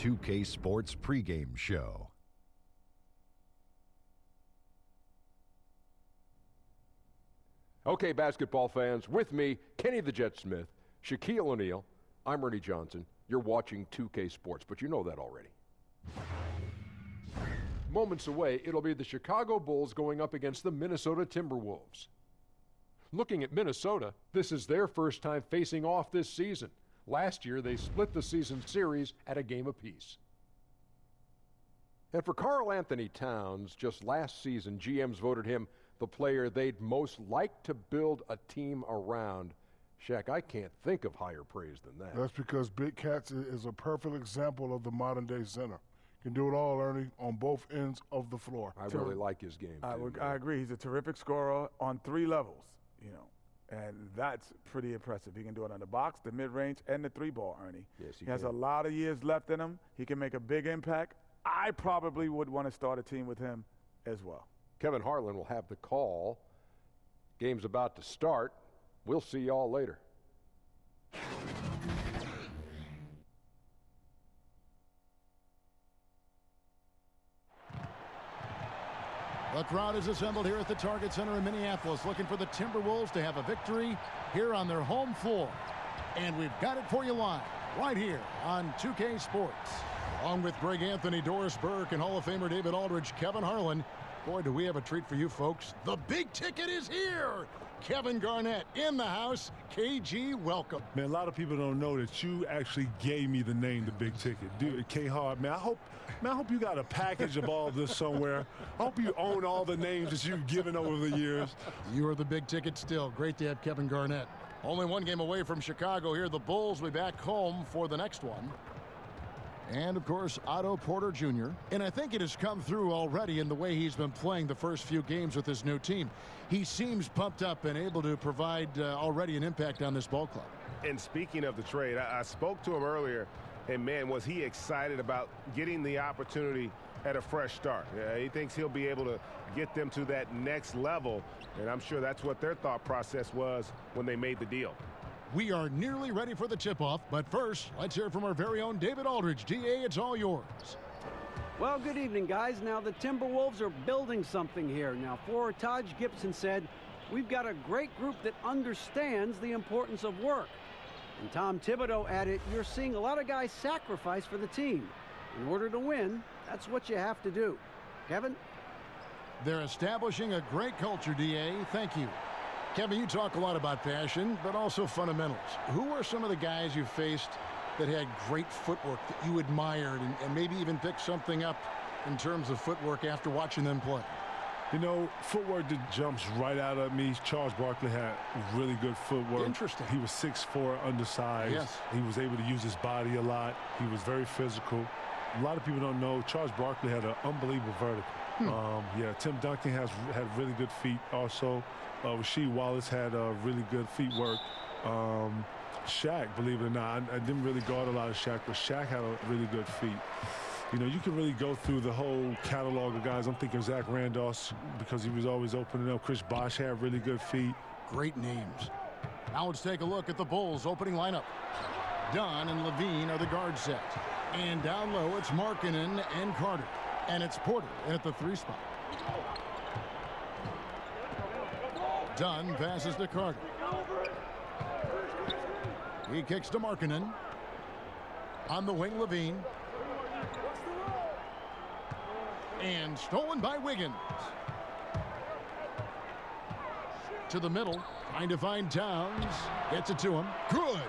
2K Sports pregame show. Okay, basketball fans, with me, Kenny the Jet Smith, Shaquille O'Neal. I'm Ernie Johnson. You're watching 2K Sports, but you know that already. Moments away, it'll be the Chicago Bulls going up against the Minnesota Timberwolves. Looking at Minnesota, this is their first time facing off this season. Last year, they split the season series at a game apiece. And for Karl Anthony Towns, just last season, GMs voted him the player they'd most like to build a team around. Shaq, I can't think of higher praise than that. That's because Big Cats is a perfect example of the modern-day center. Can do it all, Ernie, on both ends of the floor. I really like his game, too. I agree. He's a terrific scorer on 3 levels, and that's pretty impressive. He can do it on the box, the mid-range, and the 3-ball, Ernie. Yes, he has a lot of years left in him. He can make a big impact. I probably would want to start a team with him as well. Kevin Harlan will have the call. Game's about to start. We'll see y'all later. The crowd is assembled here at the Target Center in Minneapolis, looking for the Timberwolves to have a victory here on their home floor. And we've got it for you live, right here on 2K Sports. Along with Greg Anthony, Doris Burke, and Hall of Famer David Aldridge, Kevin Harlan. Boy, do we have a treat for you folks. The big ticket is here. Kevin Garnett in the house. KG, welcome. Man, a lot of people don't know that you actually gave me the name, the big ticket. Dude, K-Hard, man, I hope you got a package of all this somewhere. I hope you own all the names that you've given over the years. You are the big ticket still. Great to have Kevin Garnett. Only one game away from Chicago here. The Bulls will be back home for the next one. And, of course, Otto Porter Jr. And I think it has come through already in the way he's been playing the first few games with his new team. He seems pumped up and able to provide already an impact on this ball club. And speaking of the trade, I spoke to him earlier, and, man, was he excited about getting the opportunity at a fresh start. He thinks he'll be able to get them to that next level, and I'm sure that's what their thought process was when they made the deal. We are nearly ready for the tip-off, but first, let's hear from our very own David Aldridge. DA, it's all yours. Well, good evening, guys. Now, the Timberwolves are building something here. Now, forward Taj Gibson said, "We've got a great group that understands the importance of work." And Tom Thibodeau added, "You're seeing a lot of guys sacrifice for the team. In order to win, that's what you have to do." Kevin? They're establishing a great culture, DA. Thank you. Kevin, you talk a lot about passion, but also fundamentals. Who are some of the guys you faced that had great footwork that you admired and maybe even picked something up in terms of footwork after watching them play? You know, footwork that jumps right out at me. Charles Barkley had really good footwork. Interesting. He was 6'4", undersized. Yes. He was able to use his body a lot. He was very physical. A lot of people don't know Charles Barkley had an unbelievable vertical. Yeah, Tim Duncan had really good feet also. Rasheed Wallace had really good feet work. Shaq, believe it or not, I didn't really guard a lot of Shaq, but Shaq had a really good feet. You know, you can really go through the whole catalog of guys. I'm thinking Zach Randolph because he was always opening up. Chris Bosh had really good feet. Great names. Now let's take a look at the Bulls' opening lineup. Dunn and Levine are the guard set. And down low, it's Markkanen and Carter. And it's Porter at the 3 spot. Dunn passes to Carter. He kicks to Markkanen. On the wing, Levine. And stolen by Wiggins. To the middle, trying to find Towns. Gets it to him. Good.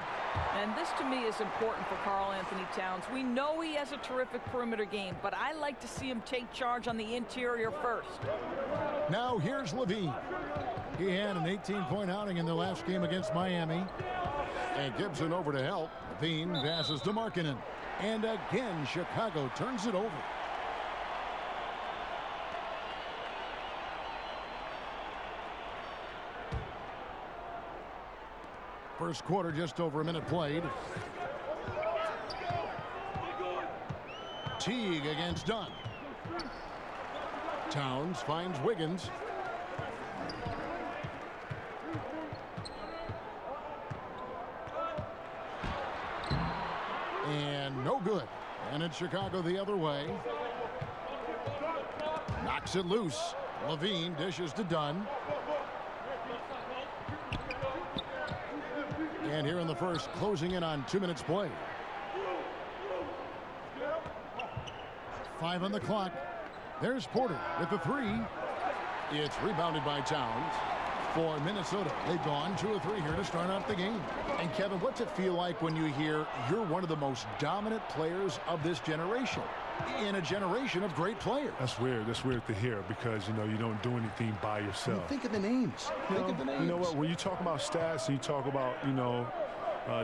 And this, to me, is important for Karl Anthony Towns. We know he has a terrific perimeter game, but I like to see him take charge on the interior first. Now here's Levine. He had an 18-point outing in their last game against Miami. And Gibson over to help. Levine passes to Markkanen. And again, Chicago turns it over. First quarter, just over a minute played. Teague against Dunn. Towns finds Wiggins. And no good. And it's Chicago the other way. Knocks it loose. Levine dishes to Dunn. And here in the first, closing in on 2 minutes play. 5 on the clock. There's Porter with the 3. It's rebounded by Towns. For Minnesota, they've gone 2 of 3 here to start off the game. And Kevin, what's it feel like when you hear you're one of the most dominant players of this generation? In a generation of great players. That's weird. That's weird to hear because, you know, you don't do anything by yourself. Think of the names. Think of the names. You know what? When you talk about stats and you talk about, you know,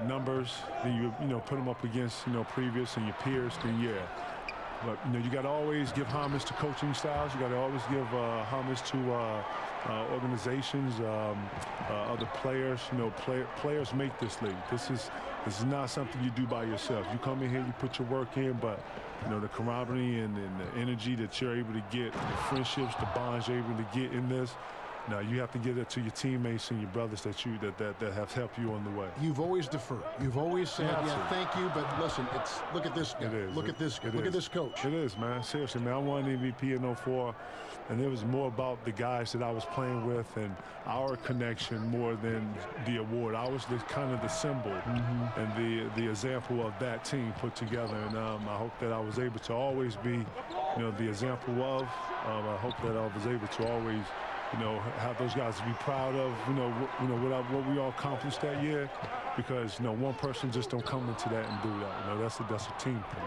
numbers, then you know, put them up against, you know, previous and your peers, then yeah. But, you know, you got to always give homage to coaching styles. You got to always give homage to organizations, other players. You know, players make this league. This is not something you do by yourself. You come in here, you put your work in, but you know the camaraderie and the energy that you're able to get, the friendships, the bonds you're able to get in this. Now you have to give that to your teammates and your brothers that have helped you on the way. You've always deferred. You've always said, yeah, thank you, but listen, look at this guy. It is. Look at this coach. It is, man. Seriously, man. I won MVP in 04, and it was more about the guys that I was playing with and our connection more than the award. I was kind of the symbol and the example of that team put together, and I hope that I was able to always be, you know, the example of. I hope that I was able to always, you know, have those guys to be proud of, you know, what we all accomplished that year, because, you know, one person just don't come into that and do that. You know, that's a team thing.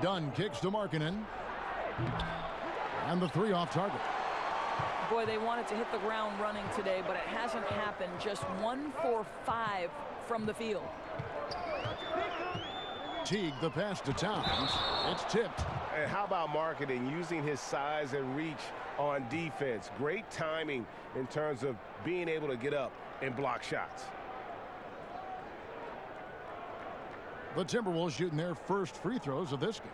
Dunn kicks to Markkanen. And the 3 off target. Boy, they wanted to hit the ground running today, but it hasn't happened. Just 1 for 5 from the field. Teague, the pass to Towns. It's tipped. And how about Markkanen using his size and reach on defense? Great timing in terms of being able to get up and block shots. The Timberwolves shooting their first free throws of this game.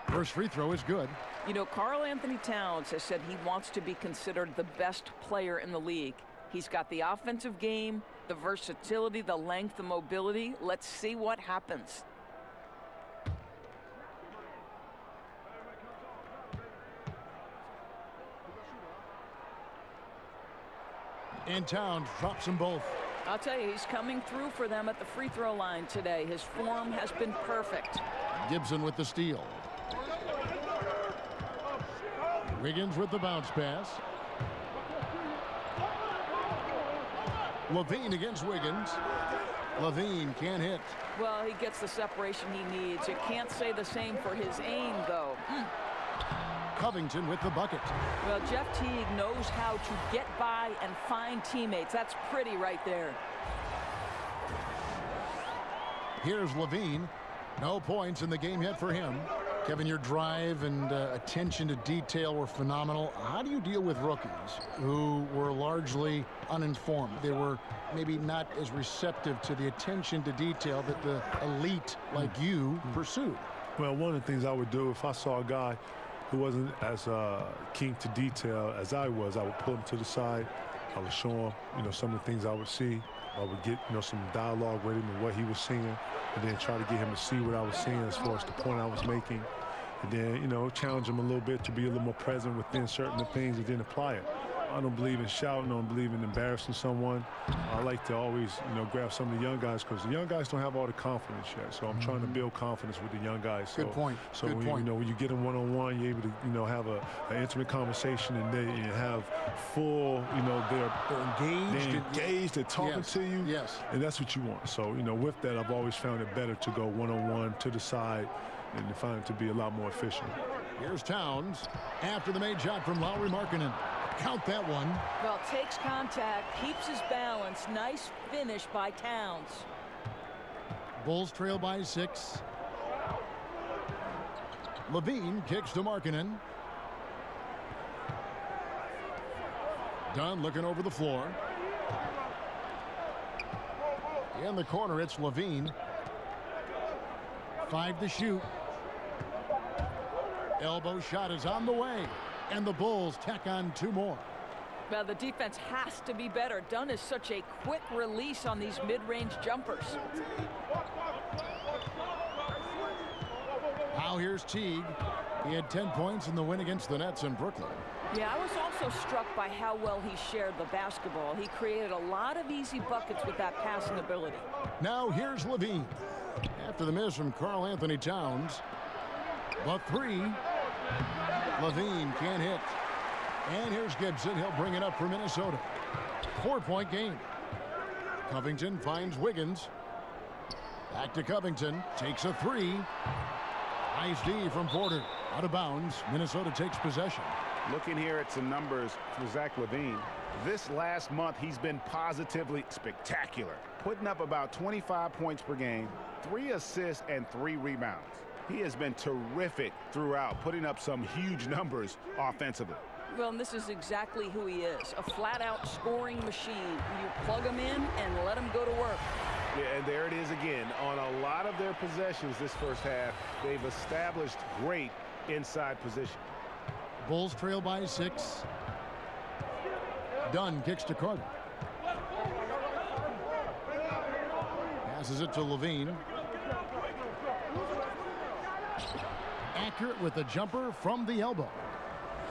First free throw is good. You know, Karl Anthony Towns has said he wants to be considered the best player in the league. He's got the offensive game, the versatility, the length, the mobility. Let's see what happens. And Towns drops them both. I'll tell you, he's coming through for them at the free throw line today. His form has been perfect. Gibson with the steal. Wiggins with the bounce pass. Levine against Wiggins. Levine can't hit. Well, he gets the separation he needs. You can't say the same for his aim, though. Covington with the bucket. Well, Jeff Teague knows how to get by and find teammates. That's pretty right there. Here's Levine. No points in the game yet for him. Kevin, your drive and attention to detail were phenomenal. How do you deal with rookies who were largely uninformed? They were maybe not as receptive to the attention to detail that the elite like you pursued. Well, one of the things I would do if I saw a guy who wasn't as keen to detail as I was, I would pull him to the side. I would show him, you know, some of the things I would see. I would get, you know, some dialogue with him and what he was seeing, and then try to get him to see what I was seeing as far as the point I was making. And then, you know, challenge him a little bit to be a little more present within certain things and then apply it. I don't believe in shouting. I don't believe in embarrassing someone. I like to always, you know, grab some of the young guys because the young guys don't have all the confidence yet. So I'm trying to build confidence with the young guys. So, Good point. So Good when, point. you know, when you get them one-on-one, you're able to, you know, have an intimate conversation, and then you have full, you know, they're engaged, they're talking to you. Yes. And that's what you want. So, you know, with that, I've always found it better to go one-on-one to the side and to find it to be a lot more efficient. Here's Towns after the made shot from Lauri Markkanen. Count that one. Well, takes contact, keeps his balance. Nice finish by Towns. Bulls trail by 6. Levine kicks to Markkanen. Dunn looking over the floor. In the corner, it's Levine. 5 to shoot. Elbow shot is on the way. And the Bulls tack on 2 more. Well, the defense has to be better. Dunn is such a quick release on these mid-range jumpers. Now here's Teague. He had 10 points in the win against the Nets in Brooklyn. Yeah, I was also struck by how well he shared the basketball. He created a lot of easy buckets with that passing ability. Now here's Levine. After the miss from Karl Anthony Towns. The 3. Levine can't hit. And here's Gibson. He'll bring it up for Minnesota. 4-point game. Covington finds Wiggins. Back to Covington. Takes a 3. Nice D from Porter. Out of bounds. Minnesota takes possession. Looking here at some numbers for Zach LaVine. This last month, he's been positively spectacular, putting up about 25 points per game, 3 assists, and 3 rebounds. He has been terrific throughout, putting up some huge numbers offensively. Well, and this is exactly who he is, a flat-out scoring machine. You plug him in and let him go to work. Yeah, and there it is again. On a lot of their possessions this first half, they've established great inside position. Bulls trail by 6. Dunn kicks to Carter. Passes it to Levine. Accurate with the jumper from the elbow.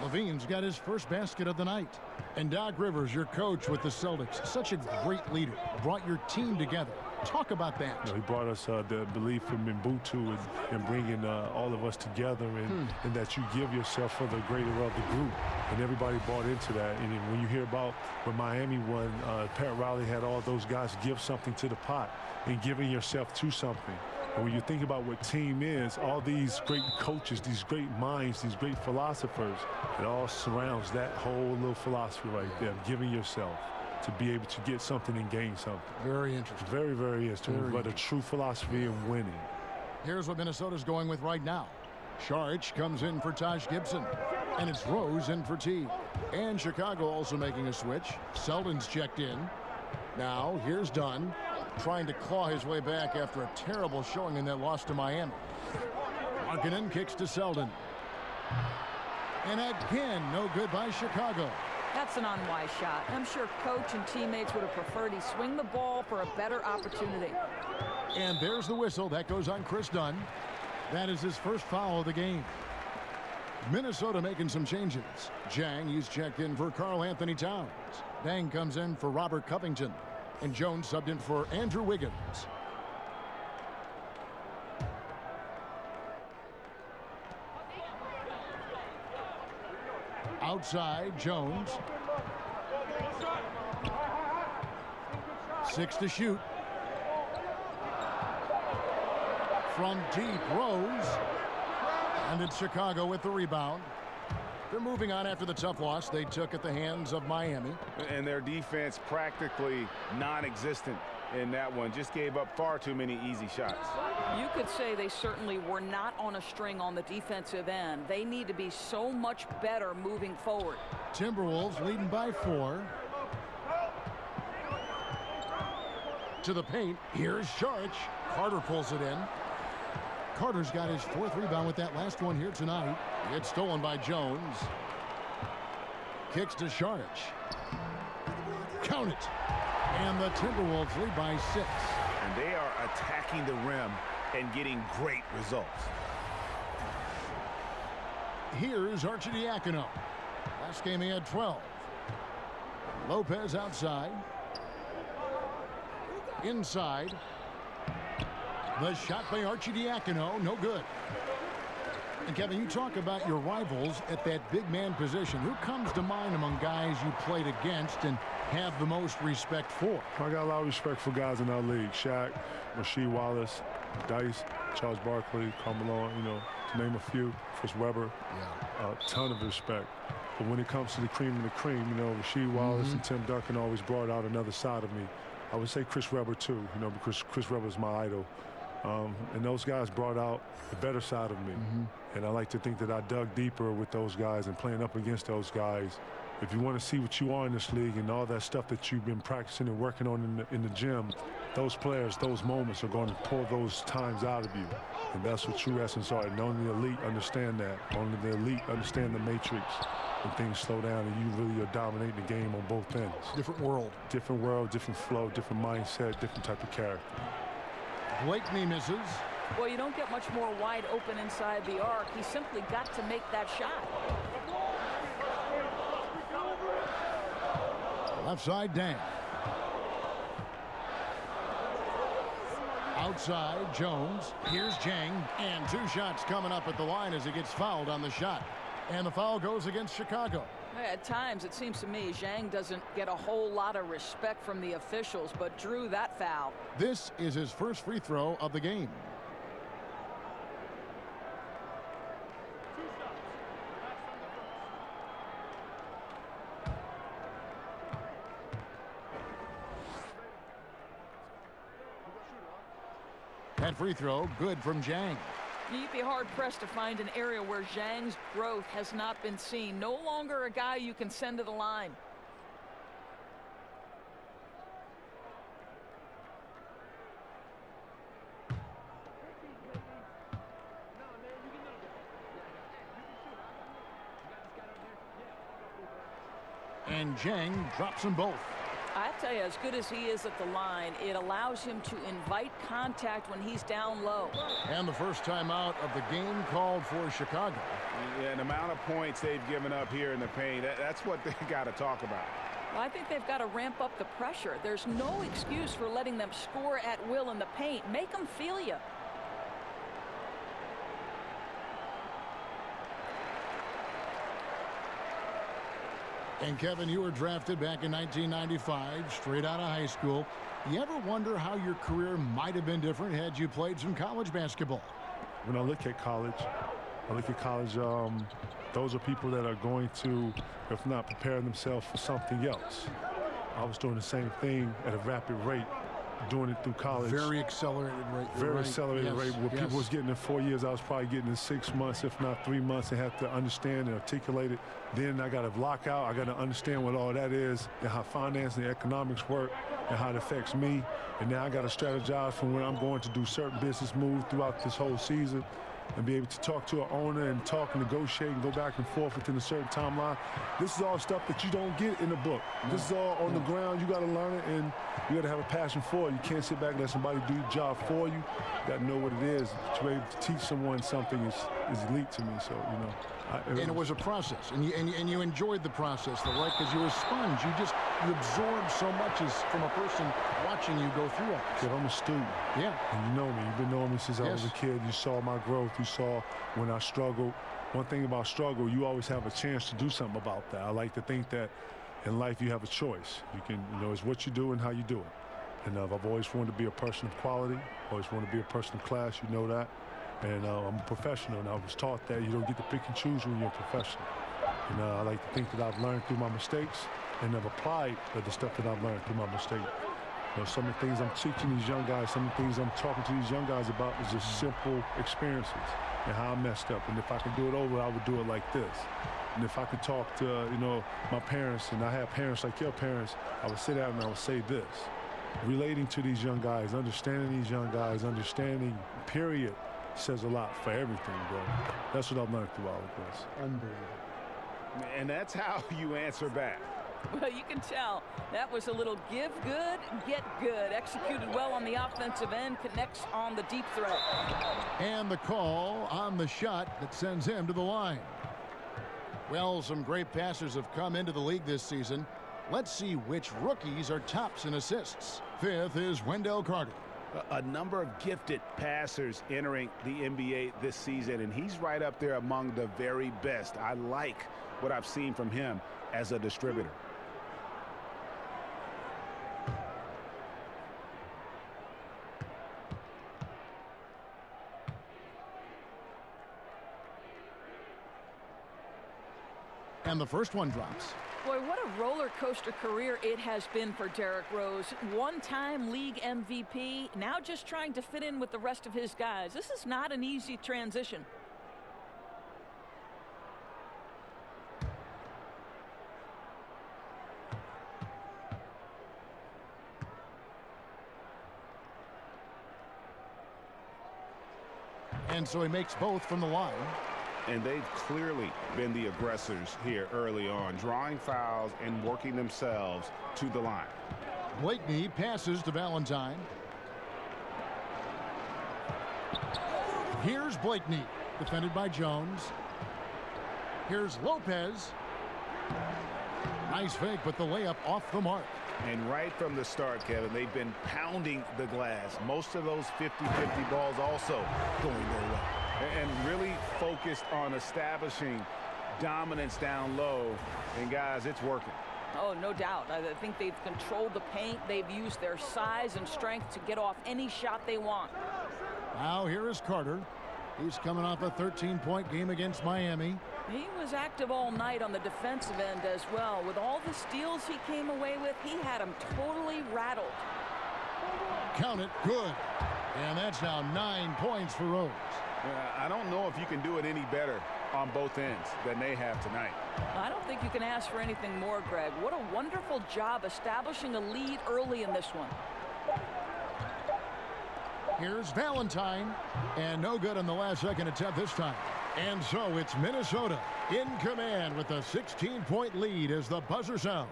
Levine's got his first basket of the night. And Doc Rivers, your coach with the Celtics, such a great leader, brought your team together. Talk about that. You know, he brought us the belief in Mbutu and bringing all of us together, and that you give yourself for the greater of the group. And everybody bought into that. And when you hear about when Miami won, Pat Riley had all those guys give something to the pot and giving yourself to something. And when you think about what team is, all these great coaches, these great minds, these great philosophers, it all surrounds that whole little philosophy right there, giving yourself to be able to get something and gain something. Very interesting. Very, very interesting. But a true philosophy in winning. Here's what Minnesota's going with right now. Saric comes in for Taj Gibson. And it's Rose in for T. And Chicago also making a switch. Selden's checked in. Now here's Dunn, trying to claw his way back after a terrible showing in that loss to Miami. Markkanen kicks to Selden. And again, no good by Chicago. That's an unwise shot. I'm sure coach and teammates would have preferred he swing the ball for a better opportunity. And there's the whistle. That goes on Chris Dunn. That is his first foul of the game. Minnesota making some changes. Jang, he's checked in for Karl Anthony Towns. Bang comes in for Robert Covington. And Jones subbed in for Andrew Wiggins. Outside, Jones. 6 to shoot. From deep, Rose. And it's Chicago with the rebound. They're moving on after the tough loss they took at the hands of Miami. And their defense practically non-existent in that one. Just gave up far too many easy shots. You could say they certainly were not on a string on the defensive end. They need to be so much better moving forward. Timberwolves leading by 4. To the paint. Here's Saric. Carter pulls it in. Carter's got his 4th rebound with that last one here tonight. It's stolen by Jones. Kicks to Saric. Count it. And the Timberwolves lead by 6. And they are attacking the rim and getting great results. Here's Arcidiacono. Last game he had 12. Lopez outside. Inside. The shot by Arcidiacono, no good. And Kevin, you talk about your rivals at that big man position. Who comes to mind among guys you played against and have the most respect for? I got a lot of respect for guys in our league. Shaq, Rasheed Wallace, Dice, Charles Barkley, Carmelo, you know, to name a few. Chris Webber. Yeah. A ton of respect. But when it comes to the cream of the cream, you know, Rasheed Wallace and Tim Duncan always brought out another side of me. I would say Chris Webber too, you know, because Chris Webber is my idol. And those guys brought out the better side of me. And I like to think that I dug deeper with those guys and playing up against those guys. if you want to see what you are in this league and all that stuff that you've been practicing and working on in the gym, those players, those moments are going to pull those times out of you. And that's what true essence are. And only the elite understand that. Only the elite understand the matrix. When things slow down and you really are dominating the game on both ends. Different world. Different world, different flow, different mindset, different type of character. Blakeney misses. Well, you don't get much more wide open inside the arc. He simply got to make that shot. Left side, Dang. Outside, Jones. Here's Jang. And 2 shots coming up at the line as he gets fouled on the shot. And the foul goes against Chicago. At times, it seems to me, Zhang doesn't get a whole lot of respect from the officials, but drew that foul. This is his first free throw of the game. That free throw, good from Zhang. You'd be hard-pressed to find an area where Zhang's growth has not been seen. No longer a guy you can send to the line. And Zhang drops them both. I tell you, as good as he is at the line, it allows him to invite contact when he's down low. And the first timeout of the game called for Chicago. Yeah, the amount of points they've given up here in the paint, that's what they got to talk about. Well, I think they've got to ramp up the pressure. There's no excuse for letting them score at will in the paint. Make them feel you. And Kevin, you were drafted back in 1995, straight out of high school. You ever wonder how your career might have been different had you played some college basketball? When I look at college, those are people that are going to, if not preparing themselves for something else. I was doing the same thing at a rapid rate, doing it through college. Very accelerated rate. Very accelerated rate. Where people was getting in 4 years, I was probably getting in 6 months, if not 3 months, and had to understand and articulate it. Then I got to block out. I got to understand what all that is and how finance and economics work and how it affects me. And now I got to strategize from when I'm going to do certain business moves throughout this whole season and be able to talk to an owner and talk and negotiate and go back and forth within a certain timeline. This is all stuff that you don't get in the book. This is all on the ground. You got to learn it, and you got to have a passion for it. You can't sit back and let somebody do your job for you. You got to know what it is. To be able to teach someone something is elite to me. So, you know. And it was a process, and you enjoyed the process, though, right? Because you're a sponge. You absorb so much as from a person watching you go through it. Kid, I'm a student. Yeah. And you know me. You've been knowing me since I was a kid. You saw my growth. You saw when I struggled. One thing about struggle, you always have a chance to do something about that. I like to think that in life you have a choice. You can, it's what you do and how you do it. And I've always wanted to be a person of quality. Always wanted to be a person of class. You know that. And I'm a professional, and I was taught that you don't get to pick and choose when you're a professional. And I like to think that I've learned through my mistakes and I've applied the stuff that I've learned through my mistakes. Some of the things I'm teaching these young guys, some of the things I'm talking to these young guys about is just simple experiences and how I messed up. And if I could do it over, I would do it like this. And if I could talk to, my parents, and I have parents like your parents, I would sit down and I would say this. Relating to these young guys, understanding these young guys, understanding, period, says a lot for everything, bro. That's what I've learned through all of this. Unbelievable. And that's how you answer back. Well, you can tell that was a little give good, get good. Executed well on the offensive end, connects on the deep threat. And the call on the shot that sends him to the line. Well, some great passers have come into the league this season. Let's see which rookies are tops in assists. Fifth is Wendell Carter. A number of gifted passers entering the NBA this season, and he's right up there among the very best. I like what I've seen from him as a distributor. And the first one drops. Boy, what a roller coaster career it has been for Derrick Rose. One-time league MVP, now just trying to fit in with the rest of his guys. This is not an easy transition. And so he makes both from the line. And they've clearly been the aggressors here early on, drawing fouls and working themselves to the line. Blakeney passes to Valentine. Here's Blakeney, defended by Jones. Here's Lopez. Nice fake, but the layup off the mark. And right from the start, Kevin, they've been pounding the glass. Most of those 50-50 balls also going their way. And really focused on establishing dominance down low. And, guys, it's working. Oh, no doubt. I think they've controlled the paint. They've used their size and strength to get off any shot they want. Now here is Carter. He's coming off a 13-point game against Miami. He was active all night on the defensive end as well. With all the steals he came away with, he had them totally rattled. Count it, good. And that's now 9 points for Rose. I don't know if you can do it any better on both ends than they have tonight. I don't think you can ask for anything more, Greg. What a wonderful job establishing a lead early in this one. Here's Valentine, and no good on the last second attempt this time. And so it's Minnesota in command with a 16-point lead as the buzzer sounds.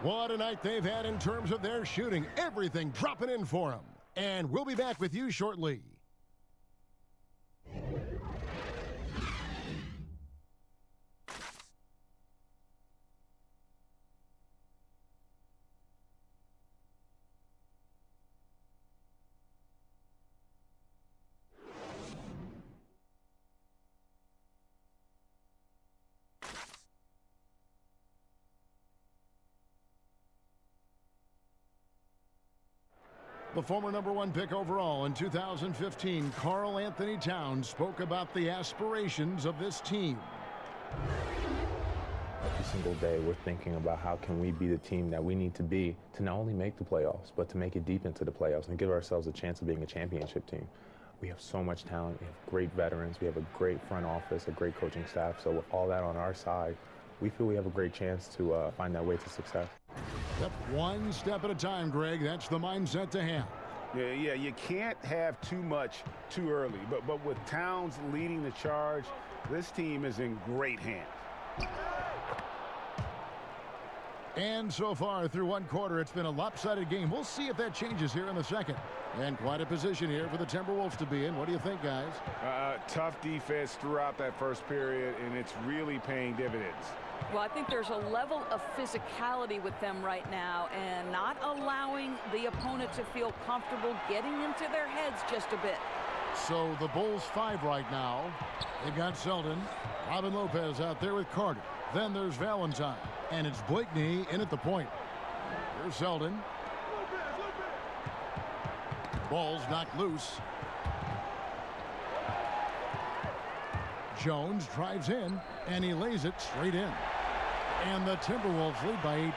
What a night they've had in terms of their shooting. Everything dropping in for them. And we'll be back with you shortly. The former #1 pick overall in 2015, Karl Anthony Towns, spoke about the aspirations of this team. Every single day we're thinking about how can we be the team that we need to be to not only make the playoffs, but to make it deep into the playoffs and give ourselves a chance of being a championship team. We have so much talent. We have great veterans. We have a great front office, a great coaching staff. So with all that on our side, we feel we have a great chance to find that way to success. Yep, one step at a time, Greg. That's the mindset to have. Yeah, you can't have too much too early. But with Towns leading the charge, this team is in great hands. And so far through one quarter, it's been a lopsided game. We'll see if that changes here in the second. And quite a position here for the Timberwolves to be in. What do you think, guys? Tough defense throughout that first period, and it's really paying dividends. Well, I think there's a level of physicality with them right now and not allowing the opponent to feel comfortable getting into their heads just a bit. So the Bulls 5 right now. They've got Selden, Robin Lopez out there with Carter. Then there's Valentine, and it's Blakeney in at the point. Here's Selden. Ball's knocked loose. Jones drives in, and he lays it straight in. And the Timberwolves lead by 18.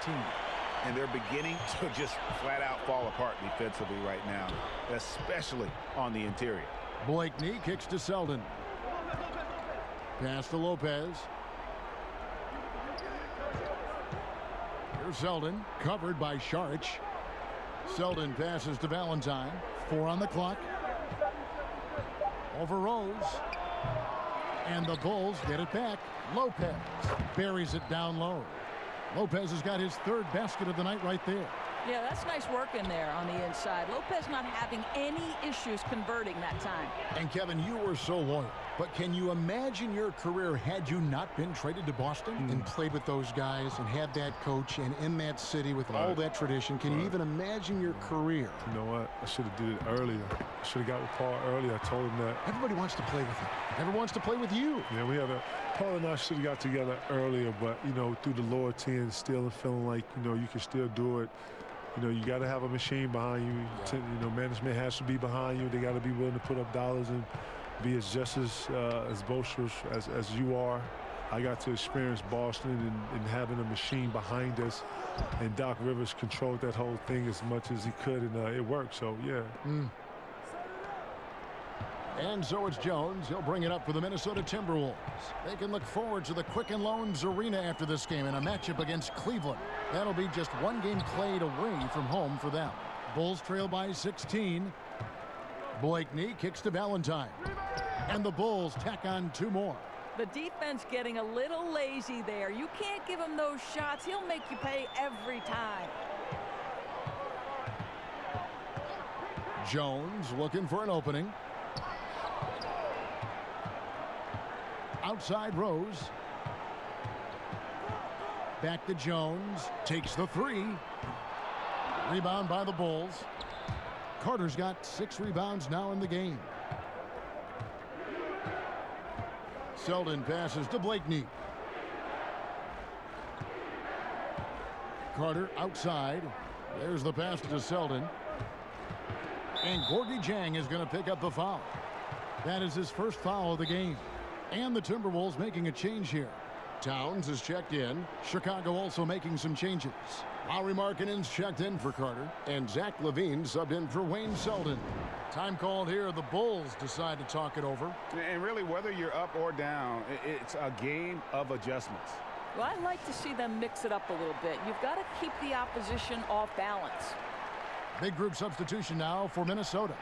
And they're beginning to just flat out fall apart defensively right now, especially on the interior. Blakeney kicks to Selden. Pass to Lopez. Here's Selden, covered by Saric. Selden passes to Valentine. 4 on the clock. Over Rose. And the Bulls get it back. Lopez buries it down low. Lopez has got his 3rd basket of the night right there. Yeah, that's nice work in there on the inside. Lopez not having any issues converting that time. And Kevin, you were so loyal. But can you imagine your career had you not been traded to Boston and played with those guys and had that coach and in that city with all that tradition? Can you even imagine your career? You know what? I should have did it earlier. I should have got with Paul earlier. I told him that. Everybody wants to play with him. Everyone wants to play with you. Yeah, Paul and I should have got together earlier, but, you know, through the loyalty and still and feeling like, you know, you can still do it. You know, you got to have a machine behind you. Yeah. You know, management has to be behind you. They got to be willing to put up dollars and be as boisterous as you are. I got to experience Boston and having a machine behind us. And Doc Rivers controlled that whole thing as much as he could, and it worked. So, yeah. And so it's Jones. He'll bring it up for the Minnesota Timberwolves. They can look forward to the Quicken Loans Arena after this game in a matchup against Cleveland. That'll be just one game played away from home for them. Bulls trail by 16. Blakeney kicks to Valentine. And the Bulls tack on 2 more. The defense getting a little lazy there. You can't give him those shots. He'll make you pay every time. Jones looking for an opening. Outside Rose. Back to Jones. Takes the 3. Rebound by the Bulls. Carter's got 6 rebounds now in the game. Selden passes to Blakeney. Carter outside. There's the pass to Selden. And Gorgie Jang is going to pick up the foul. That is his first foul of the game. And the Timberwolves making a change here. Towns is checked in. Chicago also making some changes. Lauri Markkanen's checked in for Carter. And Zach LaVine subbed in for Wayne Selden. Time called here. The Bulls decide to talk it over. And really, whether you're up or down, it's a game of adjustments. Well, I'd like to see them mix it up a little bit. You've got to keep the opposition off balance. Big group substitution now for Minnesota.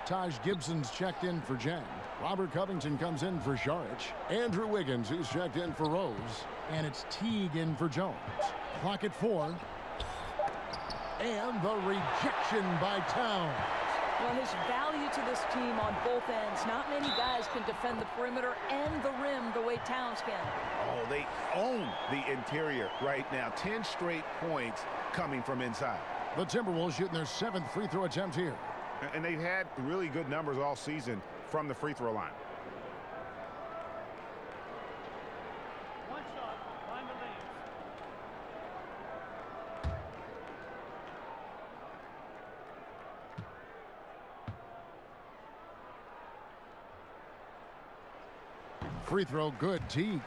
Taj Gibson's checked in for Jang. Robert Covington comes in for Saric. Andrew Wiggins, who's checked in for Rose. And it's Teague in for Jones. Clock at 4. And the rejection by Towns. Well, his value to this team on both ends. Not many guys can defend the perimeter and the rim the way Towns can. Oh, they own the interior right now. 10 straight points coming from inside. The Timberwolves shooting their 7th free throw attempt here. And they've had really good numbers all season from the free throw line. One shot, find the lanes. Free throw good, Teague.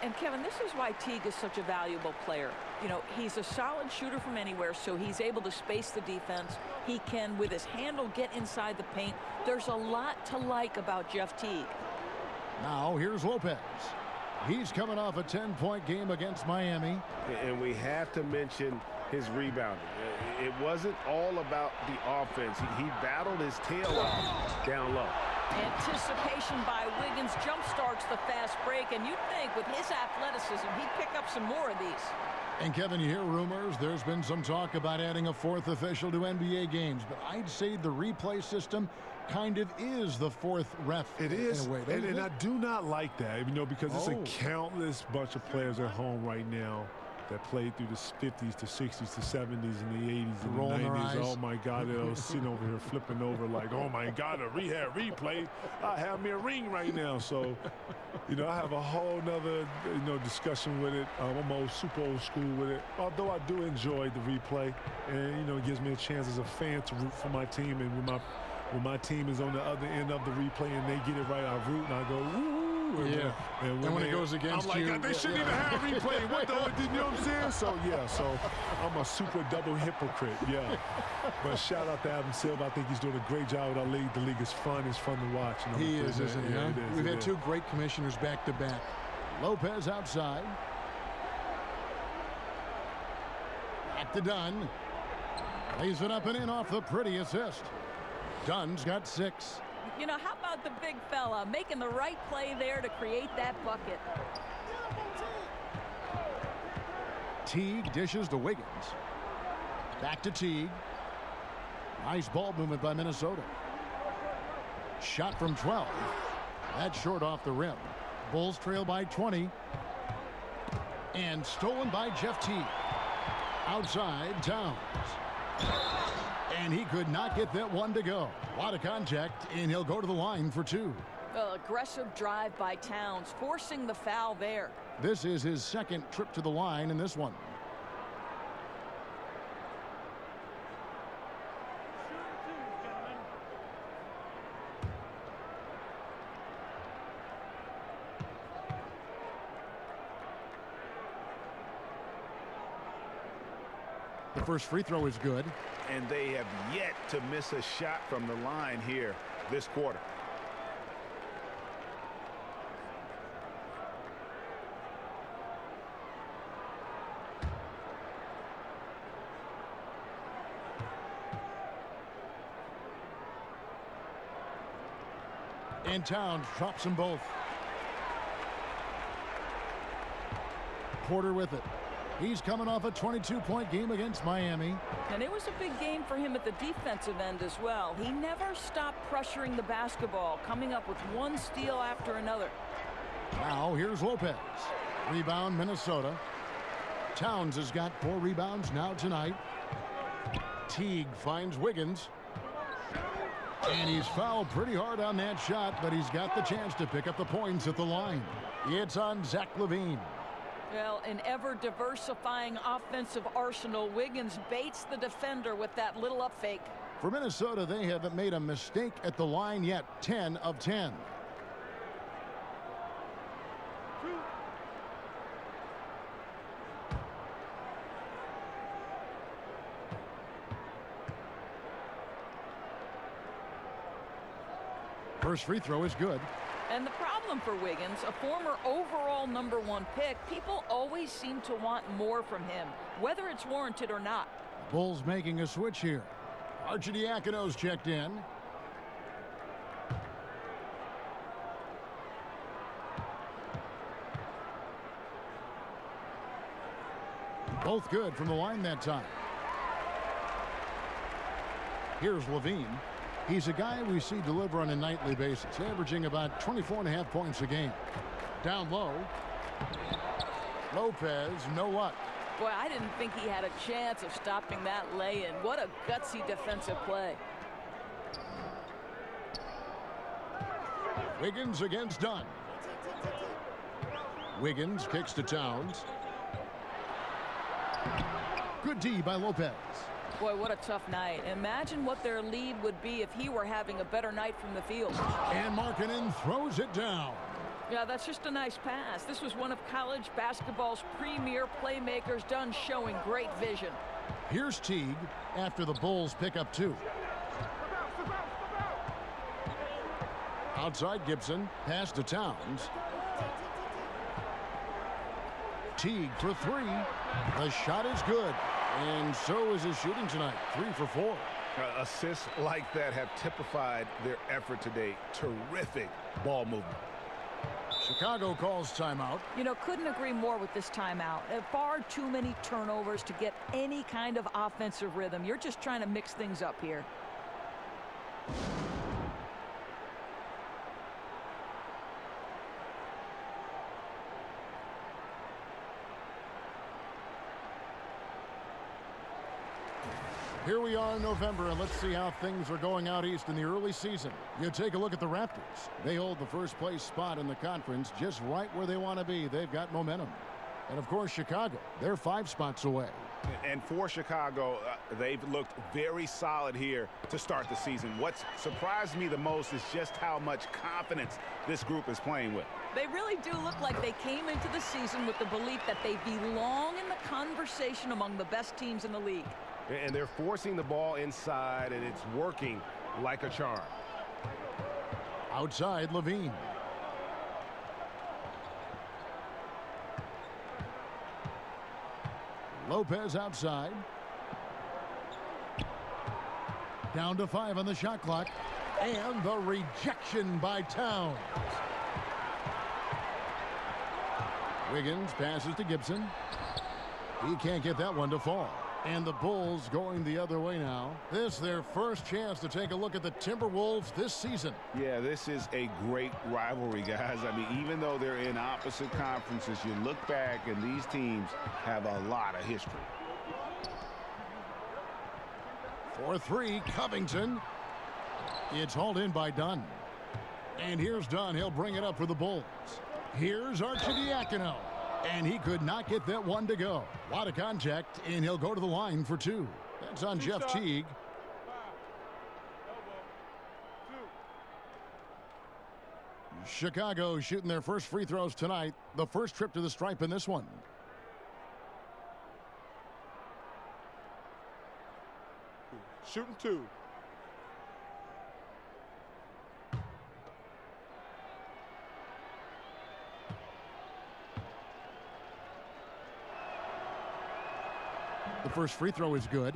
And Kevin, this is why Teague is such a valuable player. You know, he's a solid shooter from anywhere, so he's able to space the defense. He can, with his handle, get inside the paint. There's a lot to like about Jeff Teague. Now here's Lopez. He's coming off a 10-point game against Miami. And we have to mention his rebounding. It wasn't all about the offense. He battled his tail off down low. Anticipation by Wiggins jump-starts the fast break, and you'd think with his athleticism, he'd pick up some more of these. And Kevin, you hear rumors. There's been some talk about adding a 4th official to NBA games, but I'd say the replay system kind of is the 4th ref. It is, in a way. and I do not like that, you know, because it's a countless bunch of players at home right now that played through the 50s to 60s to 70s and the 80s and the 90s. Oh, my God, they're sitting over here flipping over like, oh, my God, a rehab replay. I have me a ring right now. So, you know, I have a whole nother, you know, discussion with it. I'm super old school with it, although I do enjoy the replay. And, you know, it gives me a chance as a fan to root for my team. And when my team is on the other end of the replay and they get it right, I root and I go, woo. And when it goes against you, they shouldn't even have a replay. What the, you know what I'm saying? So, yeah, so I'm a super double hypocrite, yeah. But shout out to Adam Silver. I think he's doing a great job with our league. The league is fun. It's fun to watch. And he is, isn't he? Yeah, it is. We've had 2 great commissioners back-to-back. Lopez outside. Back to Dunn. Lays it up and in off the pretty assist. Dunn's got 6. You know, how about the big fella making the right play there to create that bucket? Teague dishes to Wiggins. Back to Teague. Nice ball movement by Minnesota. Shot from 12. That's short off the rim. Bulls trail by 20. And stolen by Jeff Teague. Outside, Towns. And he could not get that one to go. A lot of contact, and he'll go to the line for 2. Aggressive drive by Towns, forcing the foul there. This is his 2nd trip to the line in this one. The first free throw is good. And they have yet to miss a shot from the line here this quarter. And Towns drops them both. Porter with it. He's coming off a 22-point game against Miami. And it was a big game for him at the defensive end as well. He never stopped pressuring the basketball, coming up with one steal after another. Now here's Lopez. Rebound Minnesota. Towns has got 4 rebounds now tonight. Teague finds Wiggins. And he's fouled pretty hard on that shot, but he's got the chance to pick up the points at the line. It's on Zach LaVine. Well, an ever-diversifying offensive arsenal. Wiggins baits the defender with that little up fake. For Minnesota, they haven't made a mistake at the line yet. 10 of 10. First free throw is good. And the problem for Wiggins, a former overall #1 pick, people always seem to want more from him, whether it's warranted or not. Bulls making a switch here. Arcidiacono's checked in. Both good from the line that time. Here's LaVine. He's a guy we see deliver on a nightly basis, averaging about 24.5 points a game. Down low. Lopez, no luck. Boy, I didn't think he had a chance of stopping that lay-in. What a gutsy defensive play. Wiggins against Dunn. Wiggins kicks to Towns. Good D by Lopez. Boy, what a tough night. Imagine what their lead would be if he were having a better night from the field. And Markkanen throws it down. Yeah, that's just a nice pass. This was one of college basketball's premier playmakers, Dunn showing great vision. Here's Teague after the Bulls pick up 2. Outside Gibson, pass to Towns. Teague for 3. The shot is good. And so is his shooting tonight. 3 for 4. Assists like that have typified their effort today. Terrific ball movement. Chicago calls timeout. You know, couldn't agree more with this timeout. Far too many turnovers to get any kind of offensive rhythm. You're just trying to mix things up here. Here we are in November, and let's see how things are going out east in the early season. You take a look at the Raptors. They hold the first place spot in the conference just right where they want to be. They've got momentum. And, of course, Chicago, they're 5 spots away. And for Chicago, they've looked very solid here to start the season. What's surprised me the most is just how much confidence this group is playing with. They really do look like they came into the season with the belief that they belong in the conversation among the best teams in the league. And they're forcing the ball inside, and it's working like a charm. Outside, LaVine. Lopez outside. Down to 5 on the shot clock. And the rejection by Towns. Wiggins passes to Gibson. He can't get that one to fall. And the Bulls going the other way now. This is their first chance to take a look at the Timberwolves this season. Yeah, this is a great rivalry, guys. I mean, even though they're in opposite conferences, you look back and these teams have a lot of history. For 3, Covington. It's hauled in by Dunn. And here's Dunn. He'll bring it up for the Bulls. Here's Arcidiacono. And he could not get that one to go. A lot of contact, and he'll go to the line for 2. That's on Jeff Teague. Chicago shooting their first free throws tonight. The first trip to the stripe in this one. Shooting 2. The first free throw is good.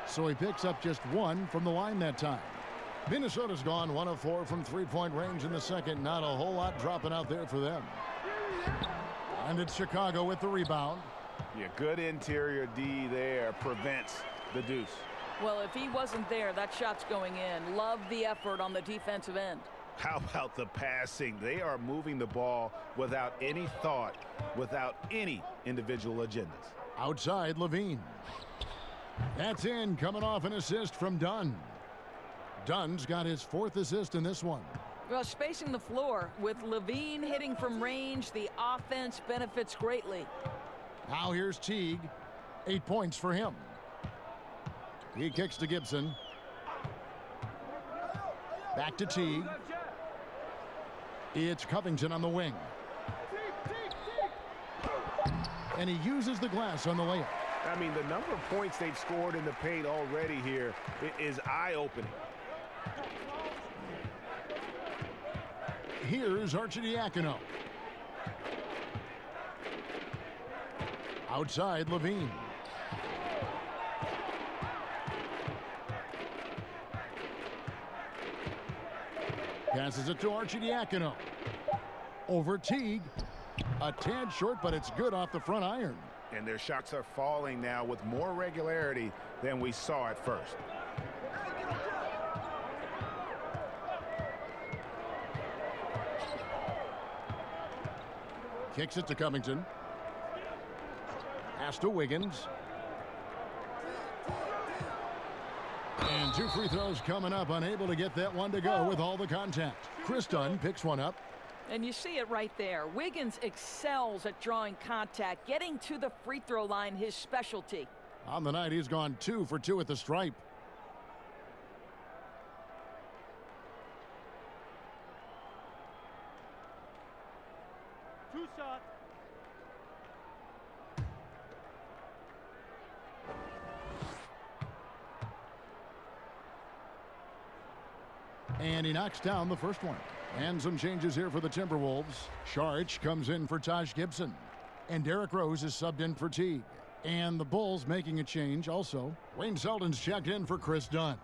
So he picks up just 1 from the line that time. Minnesota's gone 1 of 4 from three-point range in the second. Not a whole lot dropping out there for them. And it's Chicago with the rebound. Yeah, good interior D there prevents the deuce. Well, if he wasn't there, that shot's going in. Love the effort on the defensive end. How about the passing? They are moving the ball without any thought, without any individual agendas. Outside, Levine. That's in, coming off an assist from Dunn. Dunn's got his 4th assist in this one. Well, spacing the floor with Levine hitting from range, the offense benefits greatly. Now here's Teague. 8 points for him. He kicks to Gibson. Back to Teague. It's Covington on the wing. And he uses the glass on the layup. I mean, the number of points they've scored in the paint already here is eye-opening. Here's Arcidiacono. Outside, Levine. Passes it to Arcidiacono. Over Teague. A tad short, but it's good off the front iron. And their shots are falling now with more regularity than we saw at first. Kicks it to Covington. Pass to Wiggins. And 2 free throws coming up. Unable to get that one to go with all the contact. Chris Dunn picks one up. And you see it right there. Wiggins excels at drawing contact. Getting to the free throw line, his specialty. On the night, he's gone 2 for 2 at the stripe. Two shot. And he knocks down the first one. And some changes here for the Timberwolves. Saric comes in for Taj Gibson. And Derrick Rose is subbed in for Teague. And the Bulls making a change also. Wayne Selden's checked in for Chris Dunn.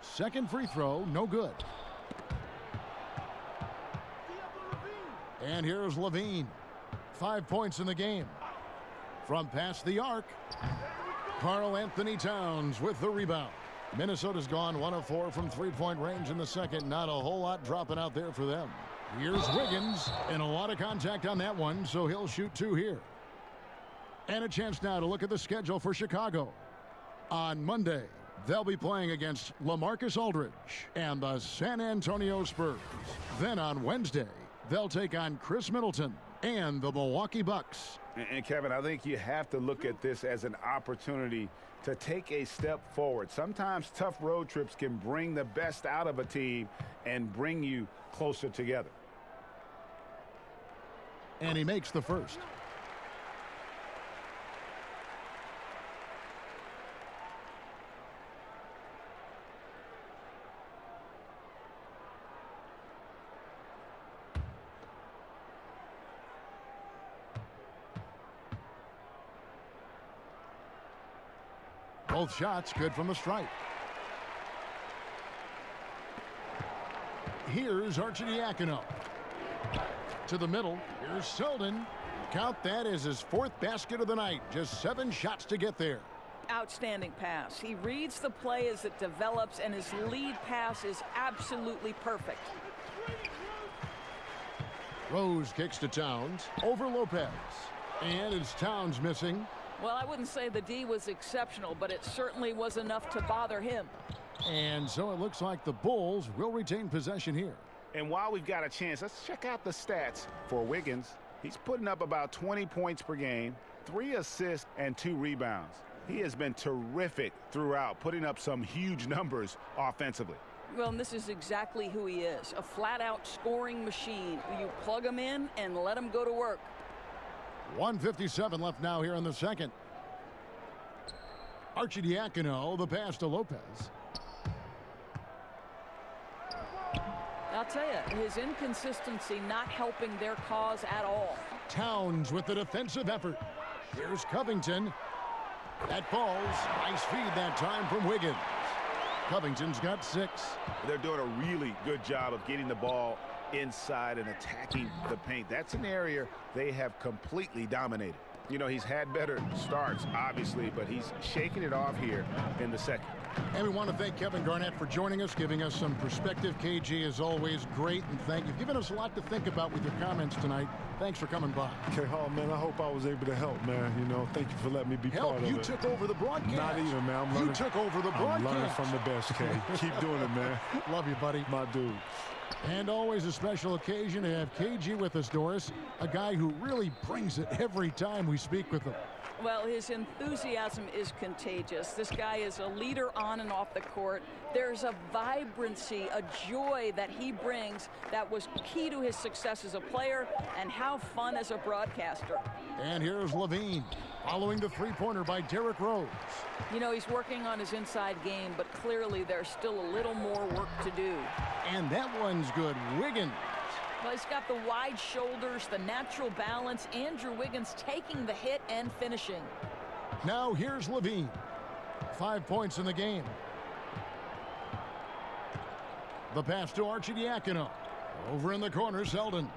Second free throw, no good. And here's Levine. 5 points in the game. From past the arc, Karl Anthony Towns with the rebound. Minnesota's gone 1 of 4 from three-point range in the second. Not a whole lot dropping out there for them. Here's Wiggins, and a lot of contact on that one, so he'll shoot 2 here. And a chance now to look at the schedule for Chicago. On Monday, they'll be playing against LaMarcus Aldridge and the San Antonio Spurs. Then on Wednesday, they'll take on Chris Middleton and the Milwaukee Bucks. And Kevin, I think you have to look at this as an opportunity to take a step forward. Sometimes tough road trips can bring the best out of a team and bring you closer together. And he makes the first. Both shots good from the stripe. Here's Arcidiacono. To the middle. Here's Selden. Count that as his 4th basket of the night. Just 7 shots to get there. Outstanding pass. He reads the play as it develops, and his lead pass is absolutely perfect. Rose kicks to Towns. Over Lopez. And it's Towns missing. Well, I wouldn't say the D was exceptional, but it certainly was enough to bother him. And so it looks like the Bulls will retain possession here. And while we've got a chance, let's check out the stats for Wiggins. He's putting up about 20 points per game, 3 assists, and 2 rebounds. He has been terrific throughout, putting up some huge numbers offensively. Well, and this is exactly who he is, a flat-out scoring machine. You plug him in and let him go to work. 1:57 left now here in the second. Arcidiacono, the pass to Lopez. Now tell you, his inconsistency not helping their cause at all. Towns with the defensive effort. Here's Covington. That falls. Nice feed that time from Wiggins. Covington's got 6. They're doing a really good job of getting the ball inside and attacking the paint. That's an area they have completely dominated. You know, he's had better starts, obviously, but he's shaking it off here in the second. And we want to thank Kevin Garnett for joining us, giving us some perspective. KG is always great, and thank you. Given us a lot to think about with your comments tonight. Thanks for coming by. Okay, Hall, man, I hope I was able to help, man. You know, thank you for letting me be part of it. You took over the broadcast. Not even, man. I'm learning. You took over the broadcast. I'm learning from the best, K. Keep doing it, man. Love you, buddy. My dude. And always a special occasion to have KG with us, Doris, a guy who really brings it every time we speak with him. Well, his enthusiasm is contagious. This guy is a leader on and off the court. There's a vibrancy, a joy that he brings that was key to his success as a player and how fun as a broadcaster. And here's Levine, following the three-pointer by Derrick Rose. You know, he's working on his inside game, but clearly there's still a little more work to do. And that one's good. Wiggins. Well, he's got the wide shoulders, the natural balance. Andrew Wiggins taking the hit and finishing. Now here's Levine. 5 points in the game. The pass to Arcidiacono. Over in the corner, Selden.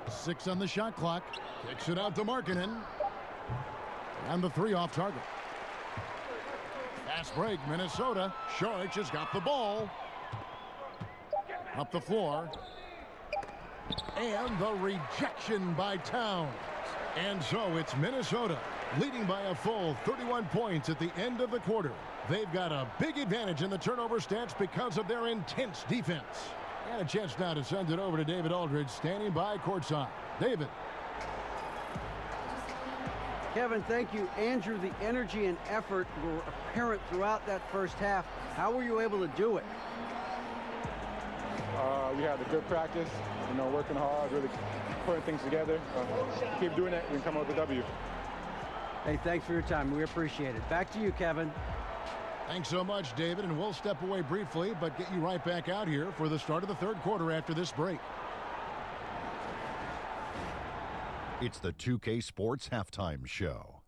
6 on the shot clock. Kicks it out to Markkanen. And the 3 off target. Fast break, Minnesota. Saric has got the ball. Up the floor. And the rejection by Towns. And so it's Minnesota leading by a full 31 points at the end of the quarter. They've got a big advantage in the turnover stats because of their intense defense. And a chance now to send it over to David Aldridge, standing by courtside. David. Kevin, thank you. Andrew, the energy and effort were apparent throughout that first half. How were you able to do it? We had a good practice, you know, working hard, really putting things together. Keep doing that, we can come out with a W. Hey, thanks for your time. We appreciate it. Back to you, Kevin. Thanks so much, David, and we'll step away briefly, but get you right back out here for the start of the third quarter after this break. It's the 2K Sports Halftime Show.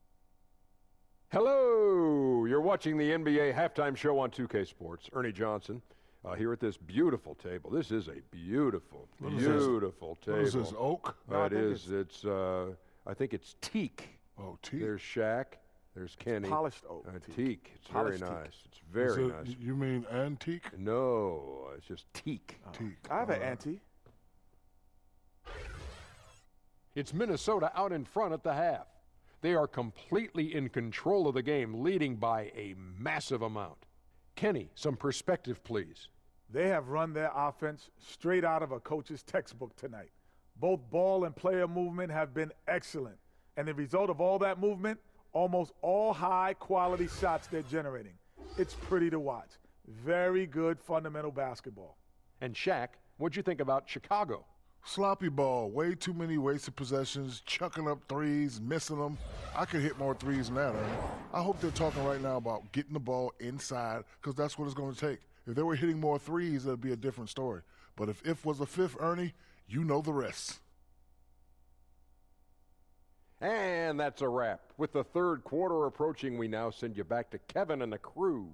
Hello! You're watching the NBA Halftime Show on 2K Sports. Ernie Johnson. Here at this beautiful table. This is a beautiful, beautiful table. What is this, oak? It is. It's, I think it's teak. Oh, teak. There's Shaq. There's Kenny. Polished oak. Teak. It's Polished very teak. nice. It's very nice. You mean antique? No, it's just teak. Teak. I have an ante. It's Minnesota out in front at the half. They are completely in control of the game, leading by a massive amount. Kenny, some perspective, please. They have run their offense straight out of a coach's textbook tonight. Both ball and player movement have been excellent. And the result of all that movement, almost all high-quality shots they're generating. It's pretty to watch. Very good fundamental basketball. And Shaq, what'd you think about Chicago? Sloppy ball. Way too many wasted possessions, chucking up threes, missing them. I could hit more threes than that, Ernie. I hope they're talking right now about getting the ball inside, because that's what it's going to take. If they were hitting more threes, it'd be a different story. But if was a fifth, Ernie, you know the rest. And that's a wrap. With the third quarter approaching, we now send you back to Kevin and the crew.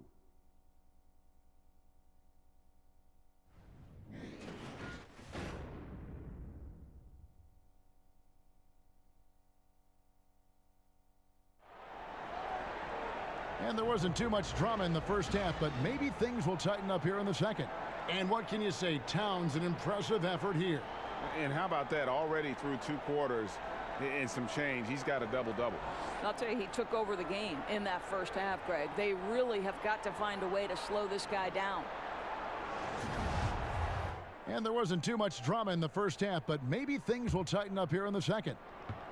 And there wasn't too much drama in the first half, but maybe things will tighten up here in the second. And what can you say? Towns, an impressive effort here. And how about that? Already through 2 quarters and some change. He's got a double-double. I'll tell you, he took over the game in that first half, Greg. They really have got to find a way to slow this guy down. And there wasn't too much drama in the first half, but maybe things will tighten up here in the second.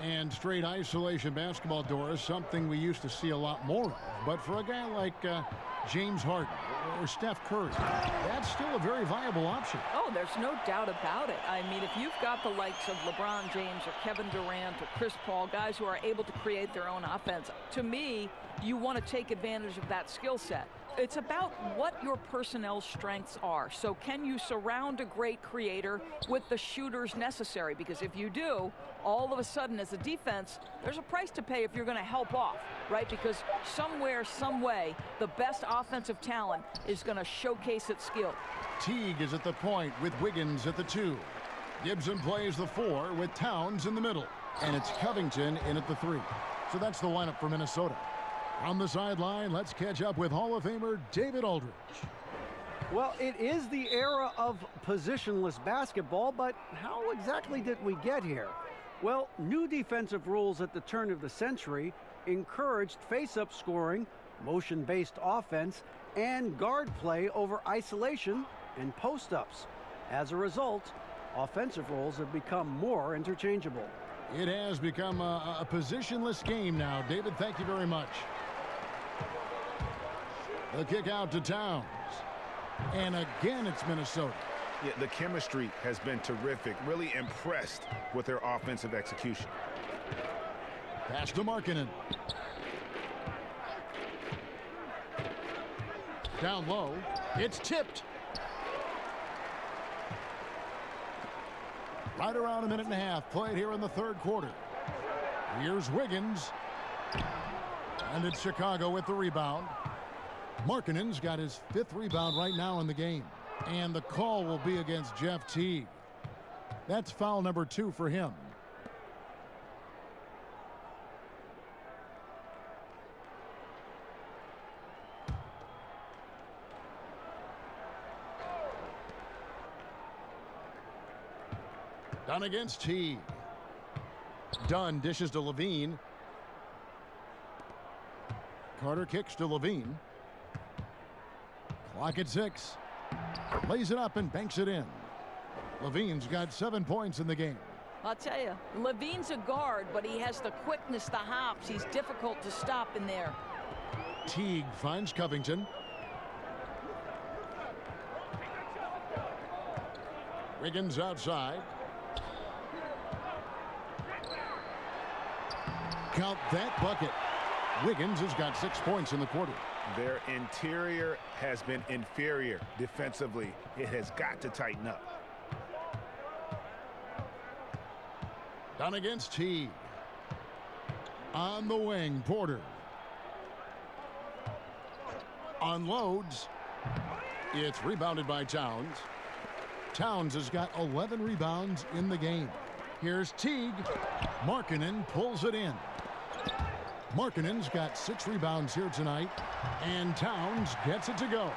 And straight isolation basketball, Doris, something we used to see a lot more of. But for a guy like James Harden or Steph Curry, that's still a very viable option. Oh, there's no doubt about it. I mean, if you've got the likes of LeBron James or Kevin Durant or Chris Paul, guys who are able to create their own offense, to me, you want to take advantage of that skill set. It's about what your personnel strengths are. So can you surround a great creator with the shooters necessary? Because if you do, all of a sudden as a defense, there's a price to pay if you're going to help off, right? Because somewhere, some way, the best offensive talent is going to showcase its skill. Teague is at the point with Wiggins at the 2. Gibson plays the 4 with Towns in the middle. And it's Covington in at the 3. So that's the lineup for Minnesota. On the sideline, let's catch up with Hall of Famer David Aldridge. Well, it is the era of positionless basketball, but how exactly did we get here? Well, new defensive rules at the turn of the century encouraged face-up scoring, motion-based offense, and guard play over isolation and post-ups. As a result, offensive roles have become more interchangeable. It has become a positionless game now. David, thank you very much. The kick out to Towns. And again, it's Minnesota. Yeah, the chemistry has been terrific. Really impressed with their offensive execution. Pass to Markkanen. Down low. It's tipped. Right around a minute and a half played here in the third quarter. Here's Wiggins. And it's Chicago with the rebound. Markkanen's got his 5th rebound right now in the game. And the call will be against Jeff Teague. That's foul number 2 for him. Dunn against Teague. Dunn dishes to Levine. Carter kicks to Levine. Clock at 6. Lays it up and banks it in. Levine's got 7 points in the game. I'll tell you, Levine's a guard, but he has the quickness, the hops. He's difficult to stop in there. Teague finds Covington. Wiggins outside. Count that bucket. Wiggins has got 6 points in the quarter. Their interior has been inferior defensively. It has got to tighten up. Down against Teague. On the wing, Porter. Unloads. It's rebounded by Towns. Towns has got 11 rebounds in the game. Here's Teague. Markkanen pulls it in. Markkanen's got 6 rebounds here tonight, and Towns gets it to go.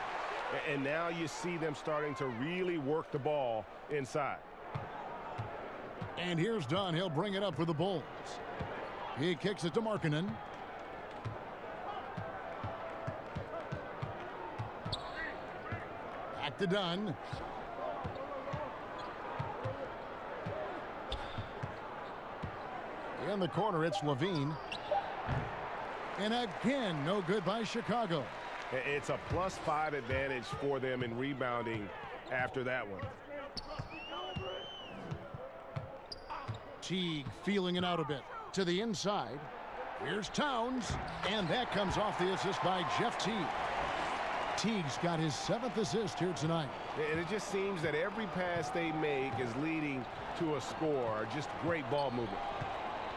And now you see them starting to really work the ball inside. And here's Dunn. He'll bring it up for the Bulls. He kicks it to Markkanen. Back to Dunn. In the corner, it's Levine. And again, no good by Chicago. It's a +5 advantage for them in rebounding after that one. Teague feeling it out a bit. To the inside. Here's Towns. And that comes off the assist by Jeff Teague. Teague's got his 7th assist here tonight. And it just seems that every pass they make is leading to a score. Just great ball movement.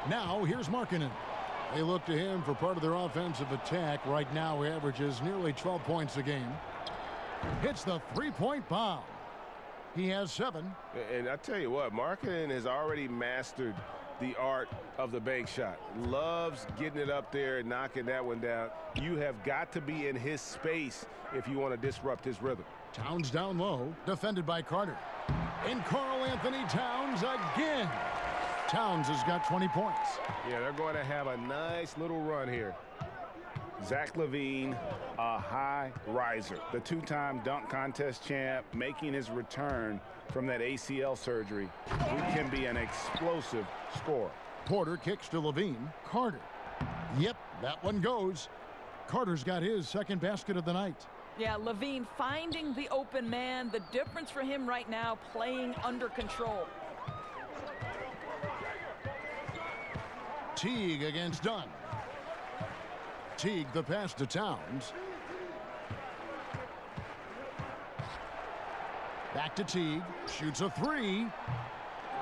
Now, here's Markkanen. They look to him for part of their offensive attack. Right now, he averages nearly 12 points a game. Hits the 3-point bomb. He has 7. And I tell you what, Markkanen has already mastered the art of the bank shot. Loves getting it up there and knocking that one down. You have got to be in his space if you want to disrupt his rhythm. Towns down low, defended by Carter. And Karl Anthony Towns again. Towns has got 20 points. Yeah, they're going to have a nice little run here. Zach LaVine, a high riser. The 2-time dunk contest champ, making his return from that ACL surgery. He can be an explosive scorer. Porter kicks to LaVine. Carter. Yep, that one goes. Carter's got his 2nd basket of the night. Yeah, LaVine finding the open man. The difference for him right now, playing under control. Teague against Dunn. Teague the pass to Towns. Back to Teague. Shoots a three.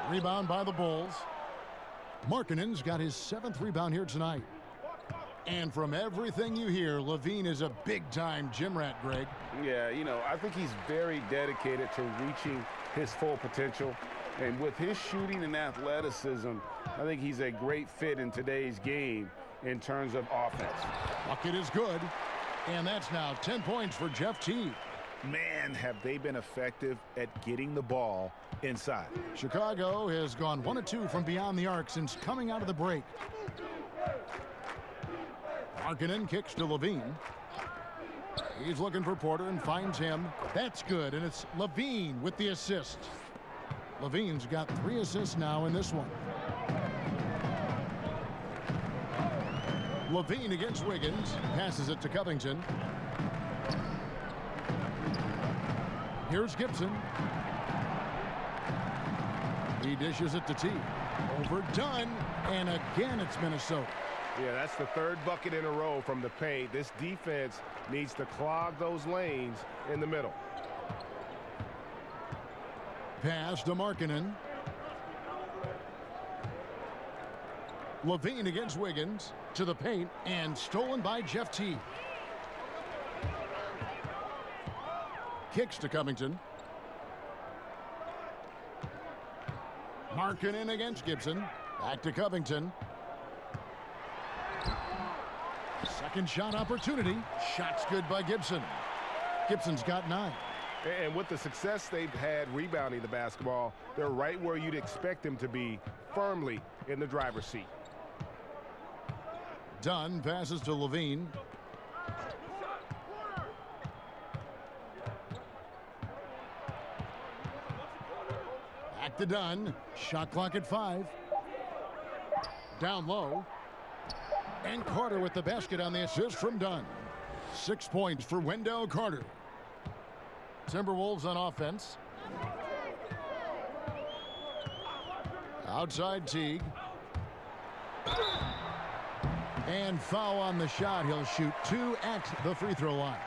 Rebound by the Bulls. Markkanen's got his 7th rebound here tonight. And from everything you hear, Levine is a big-time gym rat, Greg. Yeah, you know, I think he's very dedicated to reaching his full potential. And with his shooting and athleticism, I think he's a great fit in today's game in terms of offense. Bucket is good. And that's now 10 points for Jeff Teague. Man, have they been effective at getting the ball inside. Chicago has gone 1 of 2 from beyond the arc since coming out of the break. Markkanen kicks to Levine. He's looking for Porter and finds him. That's good, and it's Levine with the assist. Levine's got 3 assists now in this one. Levine against Wiggins. Passes it to Covington. Here's Gibson. He dishes it to T. Overdone, and again it's Minnesota. Yeah, that's the 3rd bucket in a row from the paint. This defense needs to clog those lanes in the middle. Pass to Markkanen. Levine against Wiggins to the paint and stolen by Jeff Teague. Kicks to Covington. Markkanen against Gibson. Back to Covington. Second shot opportunity. Shot's good by Gibson. Gibson's got 9. And with the success they've had rebounding the basketball, they're right where you'd expect them to be, firmly in the driver's seat. Dunn passes to Levine. Back to Dunn. Shot clock at 5. Down low. And Carter with the basket on the assist from Dunn. 6 points for Wendell Carter. Timberwolves on offense. Outside Teague. And foul on the shot. He'll shoot 2 at the free throw line.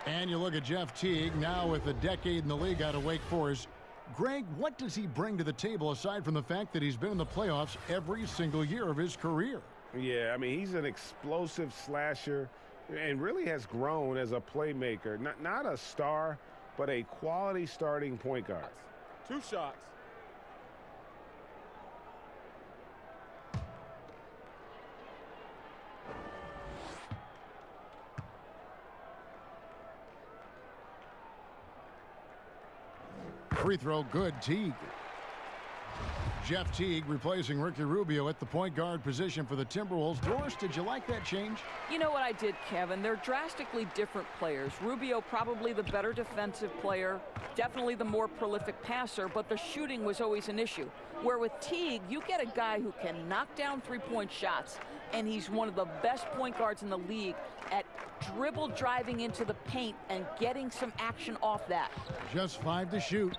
And you look at Jeff Teague now with a decade in the league out of Wake Forest. Greg, what does he bring to the table aside from the fact that he's been in the playoffs every single year of his career? Yeah, I mean, he's an explosive slasher and really has grown as a playmaker. Not a star, but a quality starting point guard. 2 shots. Free throw good, Teague. Jeff Teague replacing Ricky Rubio at the point guard position for the Timberwolves. Doris, did you like that change? You know what I did, Kevin? They're drastically different players. Rubio probably the better defensive player, definitely the more prolific passer, but the shooting was always an issue. Where with Teague, you get a guy who can knock down three-point shots, and he's one of the best point guards in the league at dribble driving into the paint and getting some action off that. Just 5 to shoot.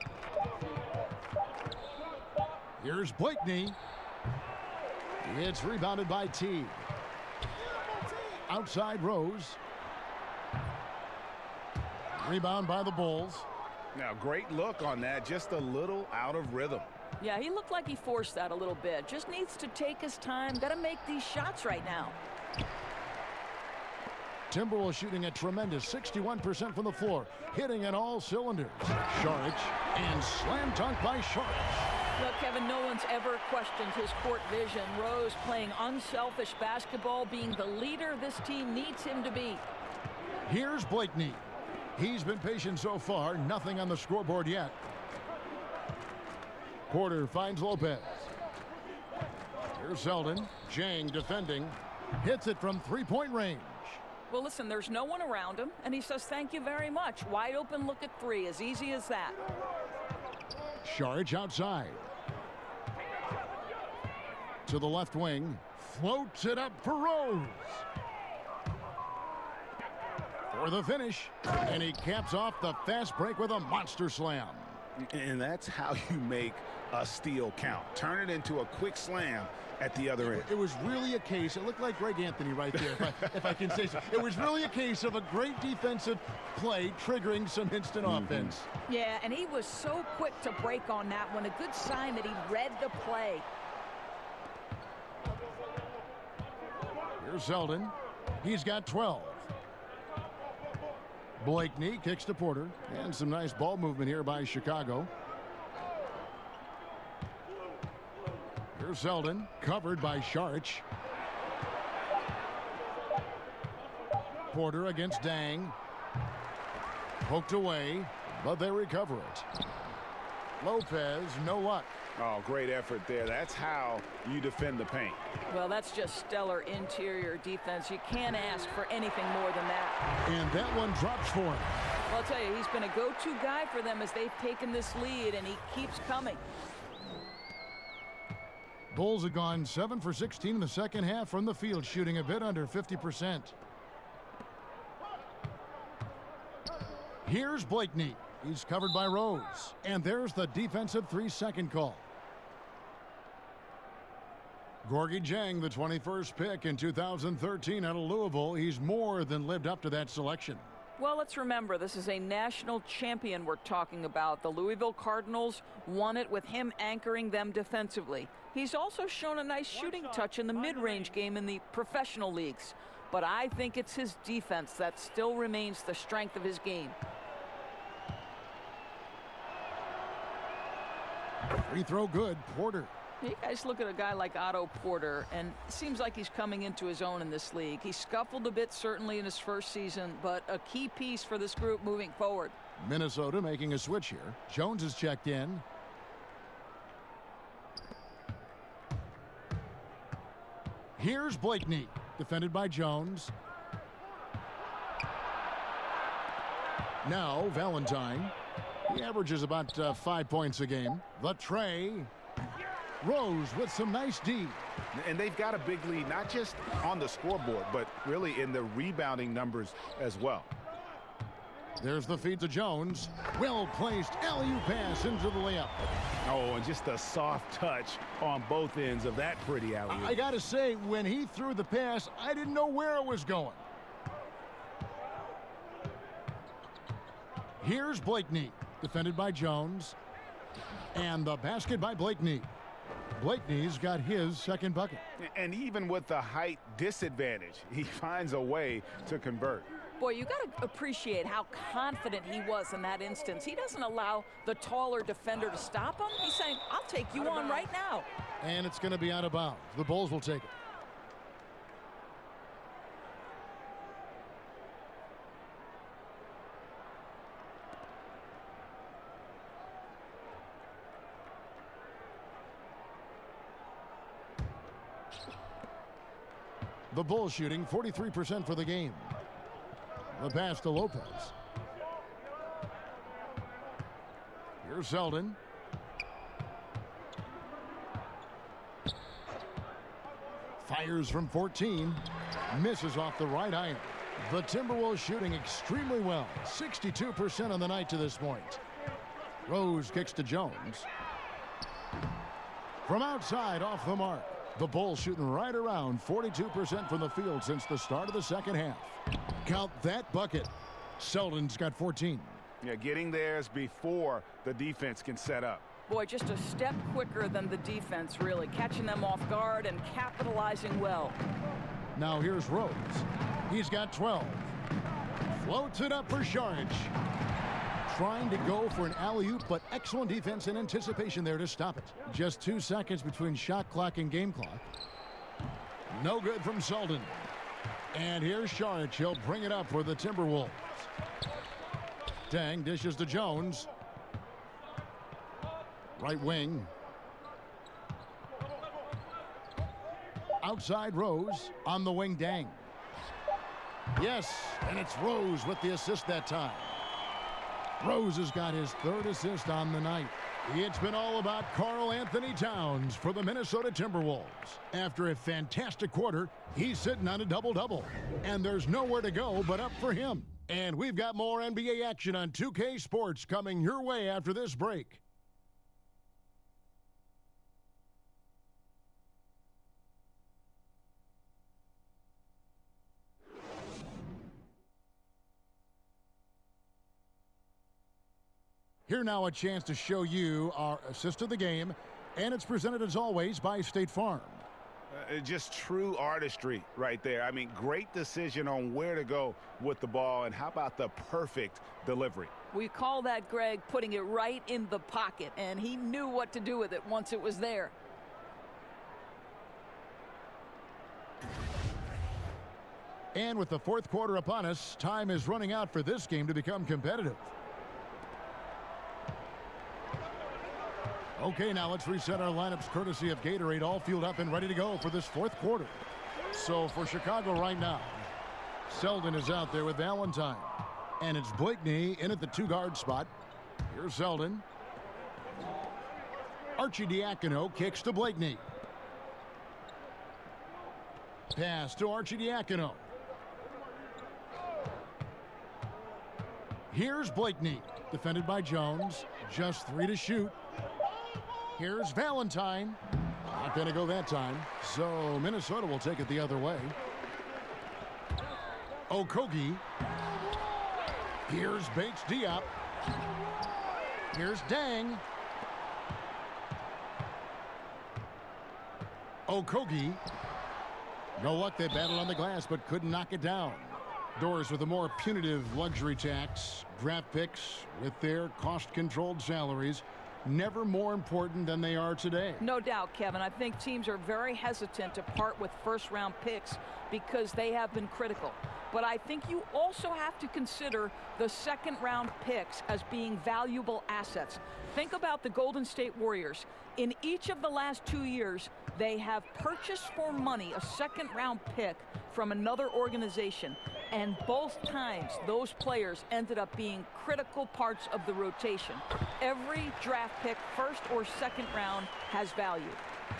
Here's Blakeney. It's rebounded by Teague. Outside Rose. Rebound by the Bulls. Now, great look on that. Just a little out of rhythm. Yeah, he looked like he forced that a little bit. Just needs to take his time. Got to make these shots right now. Timberwolves shooting a tremendous 61% from the floor. Hitting on all cylinders. Saric and slam dunk by Saric. Well, Kevin, no one's ever questioned his court vision. Rose playing unselfish basketball, being the leader this team needs him to be. Here's Blakeney. He's been patient so far. Nothing on the scoreboard yet. Porter finds Lopez. Here's Selden. Jang defending. Hits it from three-point range. Well, listen, there's no one around him, and he says thank you very much. Wide open look at 3, as easy as that. Saric outside. To the left wing. Floats it up for Rose. For the finish. And he caps off the fast break with a monster slam. And that's how you make a steal count. Turn it into a quick slam at the other end. It was really a case, it looked like Greg Anthony right there, if I can say so. It was really a case of a great defensive play triggering some instant offense. Yeah, and he was so quick to break on that one. A good sign that he read the play. Here's Zeldin. He's got 12. Blakeney kicks to Porter. And some nice ball movement here by Chicago. Here's Zeldin, covered by Saric. Porter against Dang. Poked away, but they recover it. Lopez, no luck. Oh, great effort there. That's how you defend the paint. Well, that's just stellar interior defense. You can't ask for anything more than that. And that one drops for him. Well, I'll tell you, he's been a go-to guy for them as they've taken this lead, and he keeps coming. Bulls have gone 7 for 16 in the second half from the field, shooting a bit under 50%. Here's Blakeney. He's covered by Rose. And there's the defensive 3-second call. Gorgui Dieng, the 21st pick in 2013 out of Louisville. He's more than lived up to that selection. Well, let's remember, this is a national champion we're talking about. The Louisville Cardinals won it with him anchoring them defensively. He's also shown a nice shooting touch in the mid-range game in the professional leagues. But I think it's his defense that still remains the strength of his game. Free throw good, Porter. You guys look at a guy like Otto Porter, and it seems like he's coming into his own in this league. He scuffled a bit, certainly, in his first season, but a key piece for this group moving forward. Minnesota making a switch here. Jones is checked in. Here's Blakeney, defended by Jones. Now Valentine. He averages about 5 points a game. The tray. Rose with some nice D. And they've got a big lead, not just on the scoreboard, but really in the rebounding numbers as well. There's the feed to Jones. Well-placed alley-oop pass into the layup. Oh, and just a soft touch on both ends of that pretty alley-oop. I got to say, when he threw the pass, I didn't know where it was going. Here's Blakeney, defended by Jones. And the basket by Blakeney. Blakeney's got his second bucket. And even with the height disadvantage, he finds a way to convert. Boy, you got to appreciate how confident he was in that instance. He doesn't allow the taller defender to stop him. He's saying, I'll take you on right now. And it's going to be out of bounds. The Bulls will take it. The Bulls shooting 43% for the game. The pass to Lopez. Here's Zeldin. Fires from 14. Misses off the right iron. The Timberwolves shooting extremely well. 62% on the night to this point. Rose kicks to Jones. From outside, off the mark. The Bulls shooting right around 42% from the field since the start of the second half. Count that bucket. Zeldin's got 14. Yeah, getting theirs before the defense can set up. Boy, just a step quicker than the defense, really. Catching them off guard and capitalizing well. Now here's Rose. He's got 12. Floats it up for Saric. Trying to go for an alley-oop, but excellent defense and anticipation there to stop it. Just 2 seconds between shot clock and game clock. No good from Zeldin. And here's Saric. He'll bring it up for the Timberwolves. Dang dishes to Jones. Right wing. Outside Rose. On the wing, Dang. Yes, and it's Rose with the assist that time. Rose has got his third assist on the night. It's been all about Karl Anthony Towns for the Minnesota Timberwolves. After a fantastic quarter, he's sitting on a double-double. And there's nowhere to go but up for him. And we've got more NBA action on 2K Sports coming your way after this break. Here now a chance to show you our assist of the game, and it's presented as always by State Farm. Just true artistry right there. I mean, great decision on where to go with the ball, and how about the perfect delivery? We call that, Greg, putting it right in the pocket, and he knew what to do with it once it was there. And with the fourth quarter upon us, time is running out for this game to become competitive. Okay, now let's reset our lineups courtesy of Gatorade, all fueled up and ready to go for this fourth quarter. So for Chicago right now, Selden is out there with Valentine. And it's Blakeney in at the two-guard spot. Here's Selden. Arcidiacono kicks to Blakeney. Pass to Arcidiacono. Here's Blakeney, defended by Jones. Just 3 to shoot. Here's Valentine. Not going to go that time. So Minnesota will take it the other way. Okogie. Here's Bates Diop. Here's Dang. Okogie. No luck, they battled on the glass but couldn't knock it down. Doors with a more punitive luxury tax. Draft picks with their cost-controlled salaries. Never more important than they are today. No doubt, Kevin. I think teams are very hesitant to part with first-round picks because they have been critical. But I think you also have to consider the second-round picks as being valuable assets. Think about the Golden State Warriors. In each of the last 2 years, they have purchased for money a second-round pick from another organization. And both times, those players ended up being critical parts of the rotation. Every draft pick, first or second round, has value.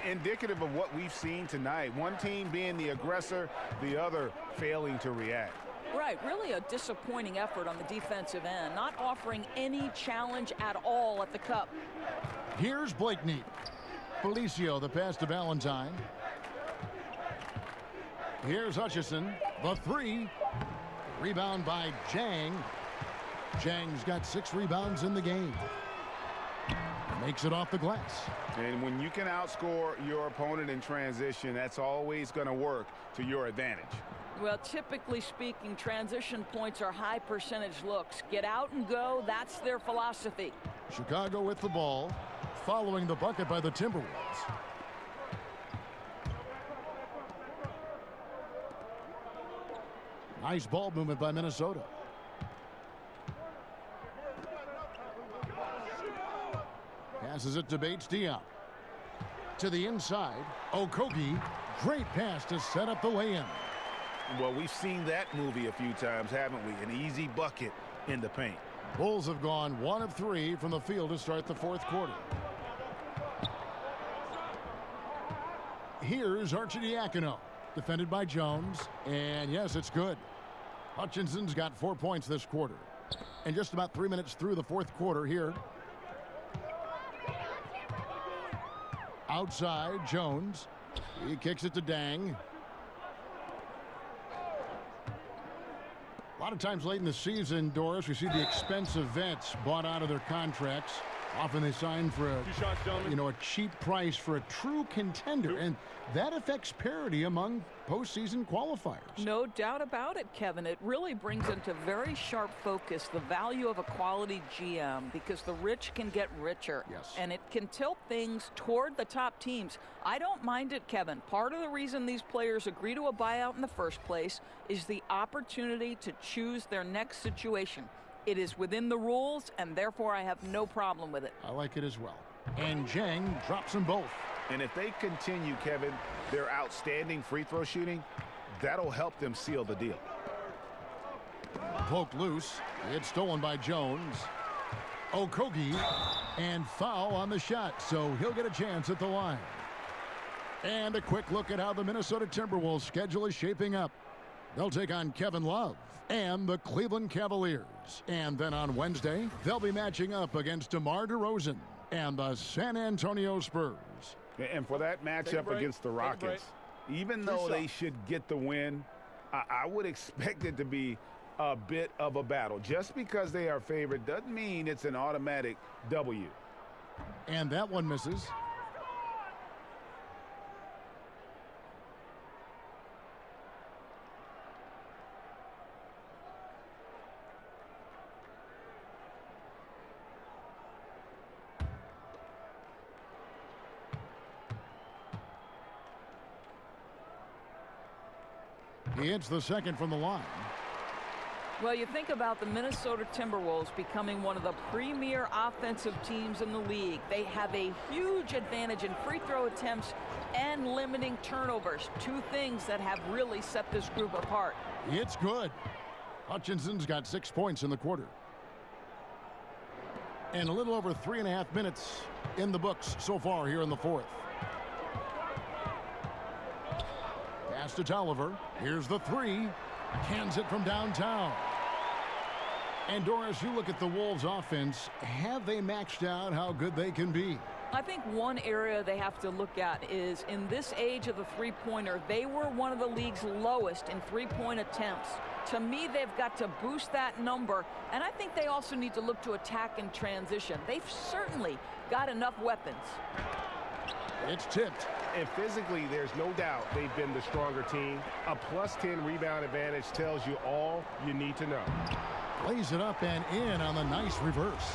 Indicative of what we've seen tonight. One team being the aggressor, the other failing to react. Right, really a disappointing effort on the defensive end, not offering any challenge at all at the cup. Here's Blakeney. Felicio, the pass to Valentine. Here's Hutchison, the 3. Rebound by Jang. Jang's got 6 rebounds in the game. Makes it off the glass. And when you can outscore your opponent in transition, that's always going to work to your advantage. Well, typically speaking, transition points are high percentage looks. Get out and go, that's their philosophy. Chicago with the ball, following the bucket by the Timberwolves. Nice ball movement by Minnesota. Passes it to Bates Diop. To the inside, Okogie. Great pass to set up the lay-in. Well, we've seen that movie a few times, haven't we? An easy bucket in the paint. Bulls have gone 1 of 3 from the field to start the fourth quarter. Here's Arcidiacono, defended by Jones. And yes, it's good. Hutchinson's got 4 points this quarter. And just about 3 minutes through the fourth quarter here. Outside, Jones. He kicks it to Dang. A lot of times late in the season, Doris, we see the expensive vets bought out of their contracts. Often they sign for a cheap price for a true contender, and that affects parity among postseason qualifiers. No doubt about it, Kevin. It really brings into very sharp focus the value of a quality GM, because the rich can get richer. Yes. And it can tilt things toward the top teams. I don't mind it, Kevin. Part of the reason these players agree to a buyout in the first place is the opportunity to choose their next situation. It is within the rules, and therefore I have no problem with it. I like it as well. And Jang drops them both. And if they continue, Kevin, their outstanding free throw shooting, that'll help them seal the deal. Poked loose. It's stolen by Jones. Okogie, and foul on the shot, so he'll get a chance at the line. And a quick look at how the Minnesota Timberwolves schedule is shaping up. They'll take on Kevin Love and the Cleveland Cavaliers. And then on Wednesday, they'll be matching up against DeMar DeRozan and the San Antonio Spurs. And for that matchup against the Rockets, even though they should get the win, I would expect it to be a bit of a battle. Just because they are favored doesn't mean it's an automatic W. And that one misses. He hits the second from the line. Well, you think about the Minnesota Timberwolves becoming one of the premier offensive teams in the league. They have a huge advantage in free throw attempts and limiting turnovers. Two things that have really set this group apart. It's good. Hutchinson's got 6 points in the quarter. And a little over 3.5 minutes in the books so far here in the fourth. Pass to Tolliver. Here's the three. Cans it from downtown. And Doris, you look at the Wolves offense. Have they maxed out how good they can be? I think one area they have to look at is in this age of the three-pointer, they were one of the league's lowest in three-point attempts. To me, they've got to boost that number, and I think they also need to look to attack in transition. They've certainly got enough weapons. It's tipped. And physically, there's no doubt they've been the stronger team. A +10 rebound advantage tells you all you need to know. Lays it up and in on the nice reverse.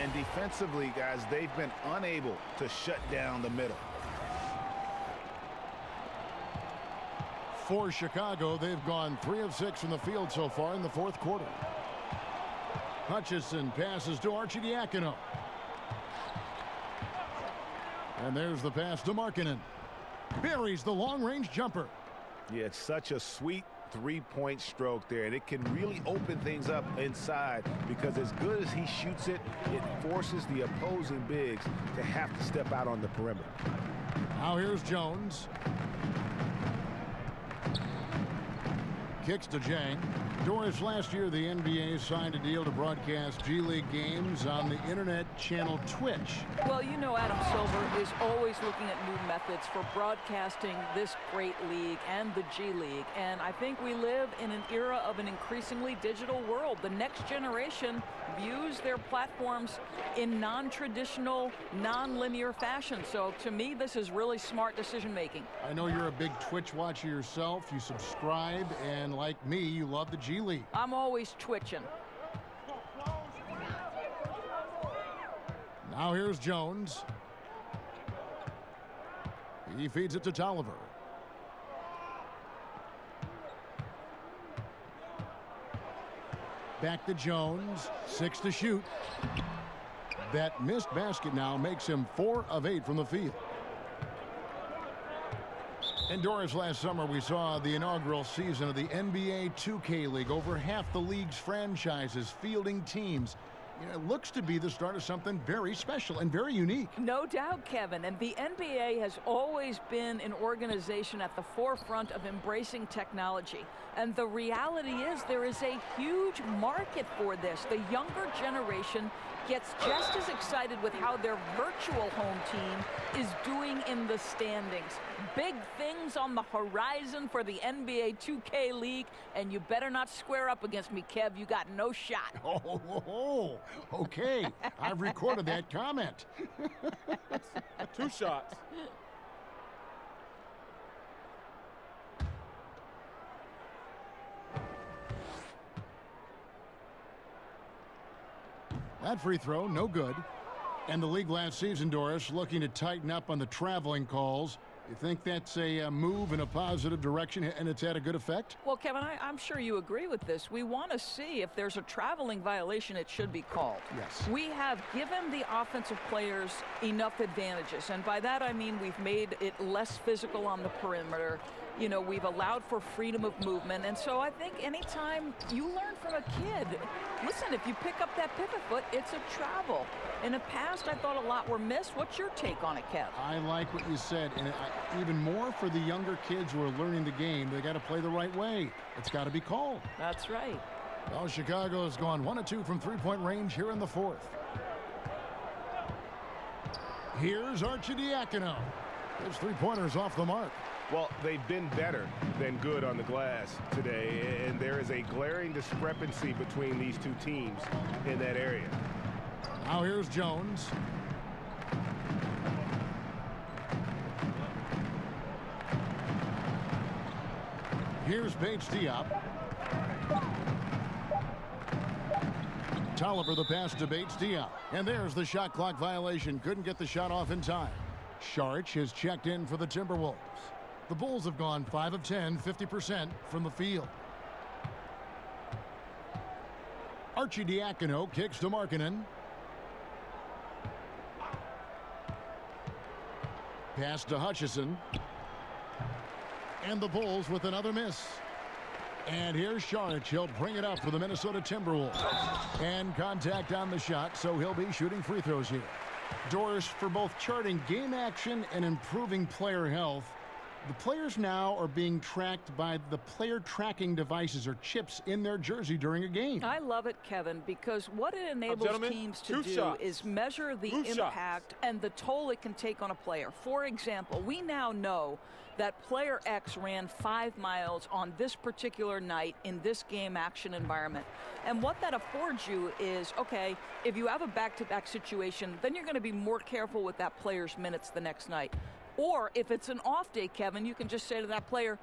And defensively, guys, they've been unable to shut down the middle. For Chicago, they've gone 3 of 6 from the field so far in the fourth quarter. Hutchison passes to Arcidiacono. And there's the pass to Markkanen. Buries the long-range jumper. Yeah, it's such a sweet three-point stroke there, and it can really open things up inside because as good as he shoots it, it forces the opposing bigs to have to step out on the perimeter. Now here's Jones. Kicks to Jang. Doris, last year the NBA signed a deal to broadcast G League games on the internet channel Twitch. Well, you know Adam Silver is always looking at new methods for broadcasting this great league and the G League. And I think we live in an era of an increasingly digital world. The next generation views their platforms in non-traditional, non-linear fashion. So to me, this is really smart decision making. I know you're a big Twitch watcher yourself. You subscribe, and like me, you love the G League. I'm always twitching. Now here's Jones. He feeds it to Tolliver. Back to Jones. 6 to shoot. That missed basket now makes him 4 of 8 from the field. And Doris, last summer we saw the inaugural season of the NBA 2K League. Over half the league's franchises fielding teams. You know, it looks to be the start of something very special and very unique. No doubt, Kevin. And the NBA has always been an organization at the forefront of embracing technology. And the reality is there is a huge market for this. The younger generation gets just as excited with how their virtual home team is doing in the standings. Big things on the horizon for the NBA 2K League, and you better not square up against me, Kev. You got no shot. Oh, okay. I've recorded that comment. 2 shots. That free throw, no good. And the league last season, Doris, looking to tighten up on the traveling calls. You think that's a move in a positive direction, and it's had a good effect? Well, Kevin, I'm sure you agree with this. We want to see if there's a traveling violation, it should be called. Yes. We have given the offensive players enough advantages, and by that I mean we've made it less physical on the perimeter. You know, we've allowed for freedom of movement. And so I think anytime you learn from a kid, listen, if you pick up that pivot foot, it's a travel. In the past, I thought a lot were missed. What's your take on it, Kev? I like what you said. And even more for the younger kids who are learning the game, they got to play the right way. It's got to be called. That's right. Well, Chicago's gone 1 of 2 from three-point range here in the fourth. Here's Arcidiacono. His three-pointers off the mark. Well, they've been better than good on the glass today, and there is a glaring discrepancy between these two teams in that area. Now here's Jones. Here's Paige Diop. Tolliver the pass to Bates Diop. And there's the shot clock violation. Couldn't get the shot off in time. Saric has checked in for the Timberwolves. The Bulls have gone 5 of 10, 50% from the field. Arcidiacono kicks to Markkanen. Pass to Hutchison. And the Bulls with another miss. And here's Saric. He'll bring it up for the Minnesota Timberwolves. And contact on the shot, so he'll be shooting free throws here. Doris, for both charting game action and improving player health, the players now are being tracked by the player tracking devices or chips in their jersey during a game. I love it, Kevin, because what it enables teams to do is measure the impact and the toll it can take on a player. For example, we now know that player X ran 5 miles on this particular night in this game action environment. And what that affords you is, okay, if you have a back-to-back situation, then you're going to be more careful with that player's minutes the next night. Or if it's an off day, Kevin, you can just say to that player,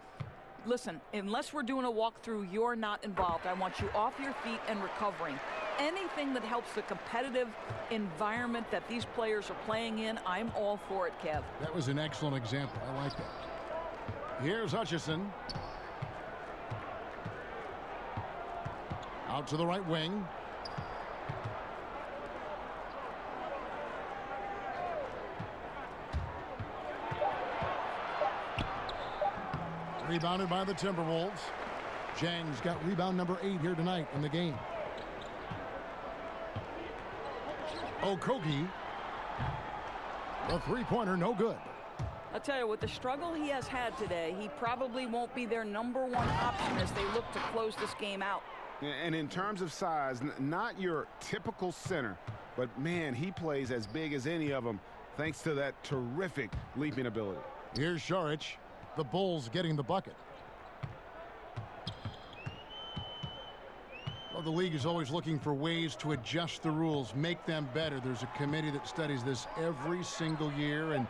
listen, unless we're doing a walkthrough, you're not involved. I want you off your feet and recovering. Anything that helps the competitive environment that these players are playing in, I'm all for it, Kev. That was an excellent example. I like that. Here's Hutchison. Out to the right wing. Rebounded by the Timberwolves. Jang's got rebound number 8 here tonight in the game. Okogie. The three-pointer, no good. I'll tell you, with the struggle he has had today, he probably won't be their #1 option as they look to close this game out. And in terms of size, not your typical center, but man, he plays as big as any of them thanks to that terrific leaping ability. Here's Saric. The Bulls getting the bucket. Well, the league is always looking for ways to adjust the rules, make them better. There's a committee that studies this every single year. And,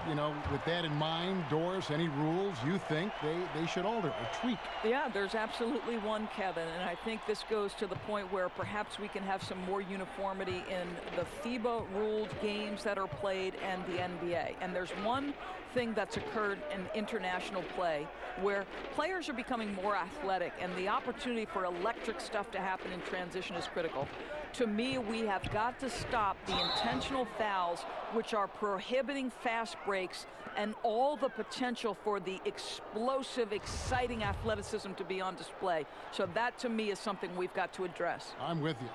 you know, with that in mind, Doris, any rules you think they should alter or tweak? Yeah, there's absolutely one, Kevin. And I think this goes to the point where perhaps we can have some more uniformity in the FIBA-ruled games that are played and the NBA. And there's one thing that's occurred in international play where players are becoming more athletic, and the opportunity for electric stuff to happen in transition is critical. To me, we have got to stop the intentional fouls, which are prohibiting fast breaks and all the potential for the explosive, exciting athleticism to be on display. So that, to me, is something we've got to address. I'm with you.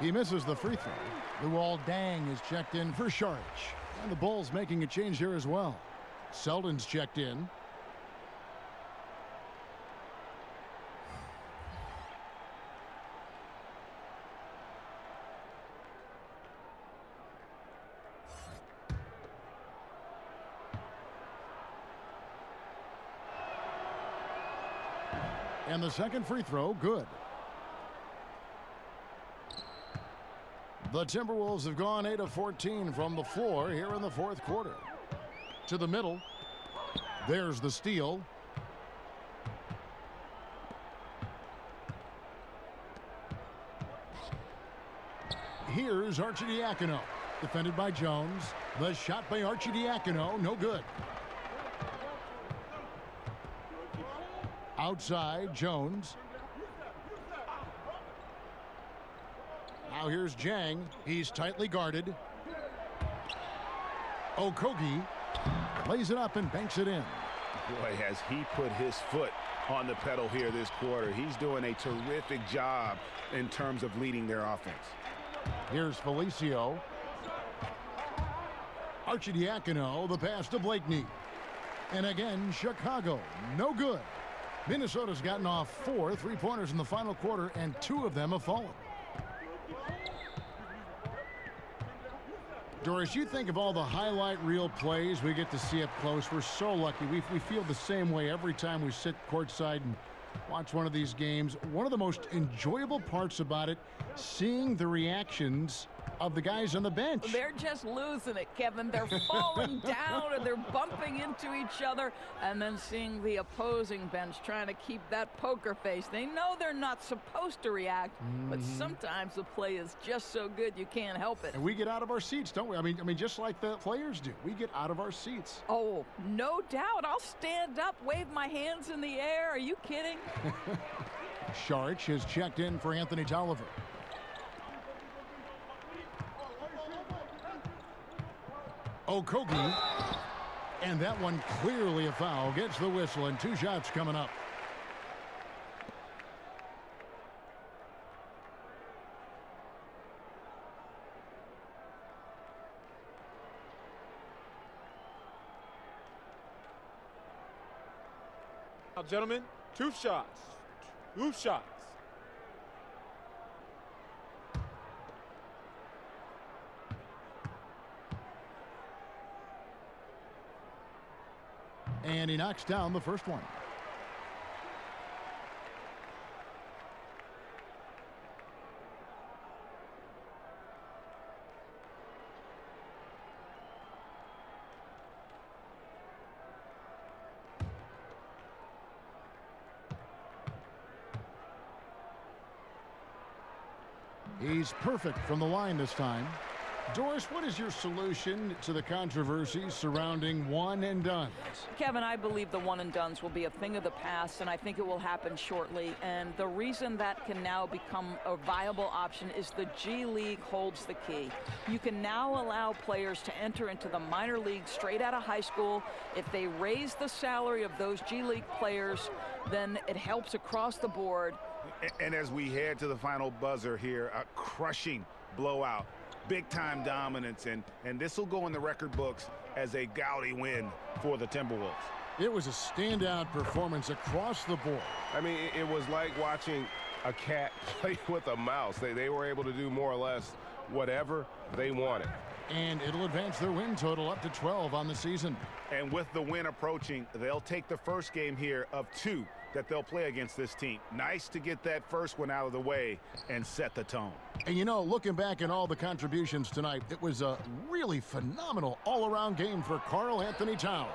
He misses the free throw. Luol Deng is checked in for Saric. And the Bulls making a change here as well. Selden's checked in. And the second free throw, good. The Timberwolves have gone 8 of 14 from the floor here in the fourth quarter. To the middle. There's the steal. Here's Arcidiacono. Defended by Jones. The shot by Arcidiacono, no good. Outside, Jones. Now here's Jang. He's tightly guarded. Okogie. Lays it up and banks it in. Boy, has he put his foot on the pedal here this quarter. He's doing a terrific job in terms of leading their offense. Here's Felicio. Arcidiacono, the pass to Blakeney. And again, Chicago, no good. Minnesota's gotten off 4 3-pointers in the final quarter, and 2 of them have fallen. Doris, you think of all the highlight reel plays we get to see up close. We're so lucky. We feel the same way every time we sit courtside and watch one of these games. One of the most enjoyable parts about it, seeing the reactions of the guys on the bench. They're just losing it, Kevin. They're falling down and they're bumping into each other, and then seeing the opposing bench trying to keep that poker face. They know they're not supposed to react, but sometimes the play is just so good you can't help it. And we get out of our seats, don't we? I mean, just like the players do. We get out of our seats. Oh, no doubt. I'll stand up, wave my hands in the air. Are you kidding? Sharch has checked in for Anthony Tolliver. Okogie, and that one clearly a foul. Gets the whistle, and 2 shots coming up. Now, gentlemen, 2 shots. 2 shots. And he knocks down the first one. He's perfect from the line this time. Doris, what is your solution to the controversy surrounding one and dones? Kevin, I believe the one and dones will be a thing of the past, and I think it will happen shortly. And the reason that can now become a viable option is the G League holds the key. You can now allow players to enter into the minor league straight out of high school. If they raise the salary of those G League players, then it helps across the board. And as we head to the final buzzer here, a crushing blowout. Big-time dominance, and this will go in the record books as a gaudy win for the Timberwolves. It was a standout performance across the board. I mean, it was like watching a cat play with a mouse. They were able to do more or less whatever they wanted. And it'll advance their win total up to 12 on the season. And with the win approaching, they'll take the first game here of 2 that they'll play against this team. Nice to get that first one out of the way and set the tone. And you know, looking back at all the contributions tonight, it was a really phenomenal all-around game for Karl Anthony Towns.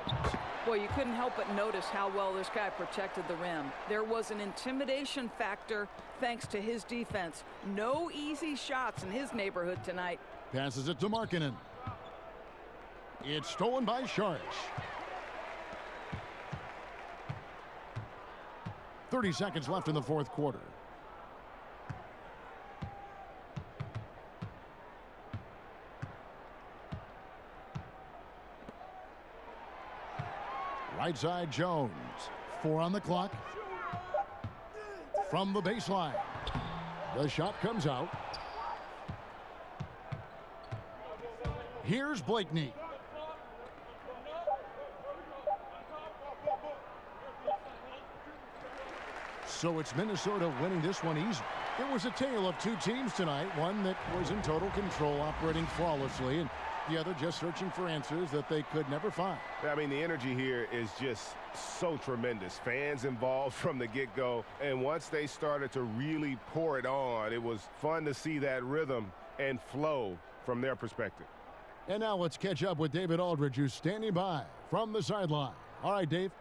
Well, you couldn't help but notice how well this guy protected the rim. There was an intimidation factor thanks to his defense. No easy shots in his neighborhood tonight. Passes it to Markkanen. It's stolen by Sharch. 30 seconds left in the fourth quarter. Right side Jones. 4 on the clock. From the baseline. The shot comes out. Here's Blakeney. So it's Minnesota winning this one easy. It was a tale of 2 teams tonight. One that was in total control, operating flawlessly, and the other just searching for answers that they could never find. I mean, the energy here is just so tremendous. Fans involved from the get-go, and once they started to really pour it on, it was fun to see that rhythm and flow from their perspective. And now let's catch up with David Aldridge, who's standing by from the sideline. All right, Dave.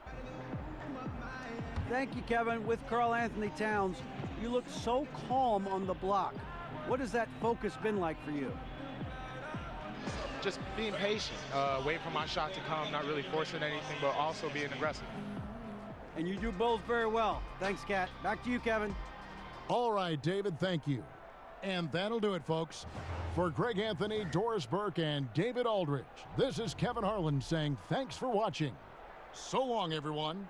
Thank you, Kevin. With Karl Anthony Towns, you look so calm on the block. What has that focus been like for you? Just being patient, waiting for my shot to come, not really forcing anything, but also being aggressive. And you do both very well. Thanks, Kat. Back to you, Kevin. All right, David, thank you. And that'll do it, folks. For Greg Anthony, Doris Burke, and David Aldridge, this is Kevin Harlan saying thanks for watching. So long, everyone.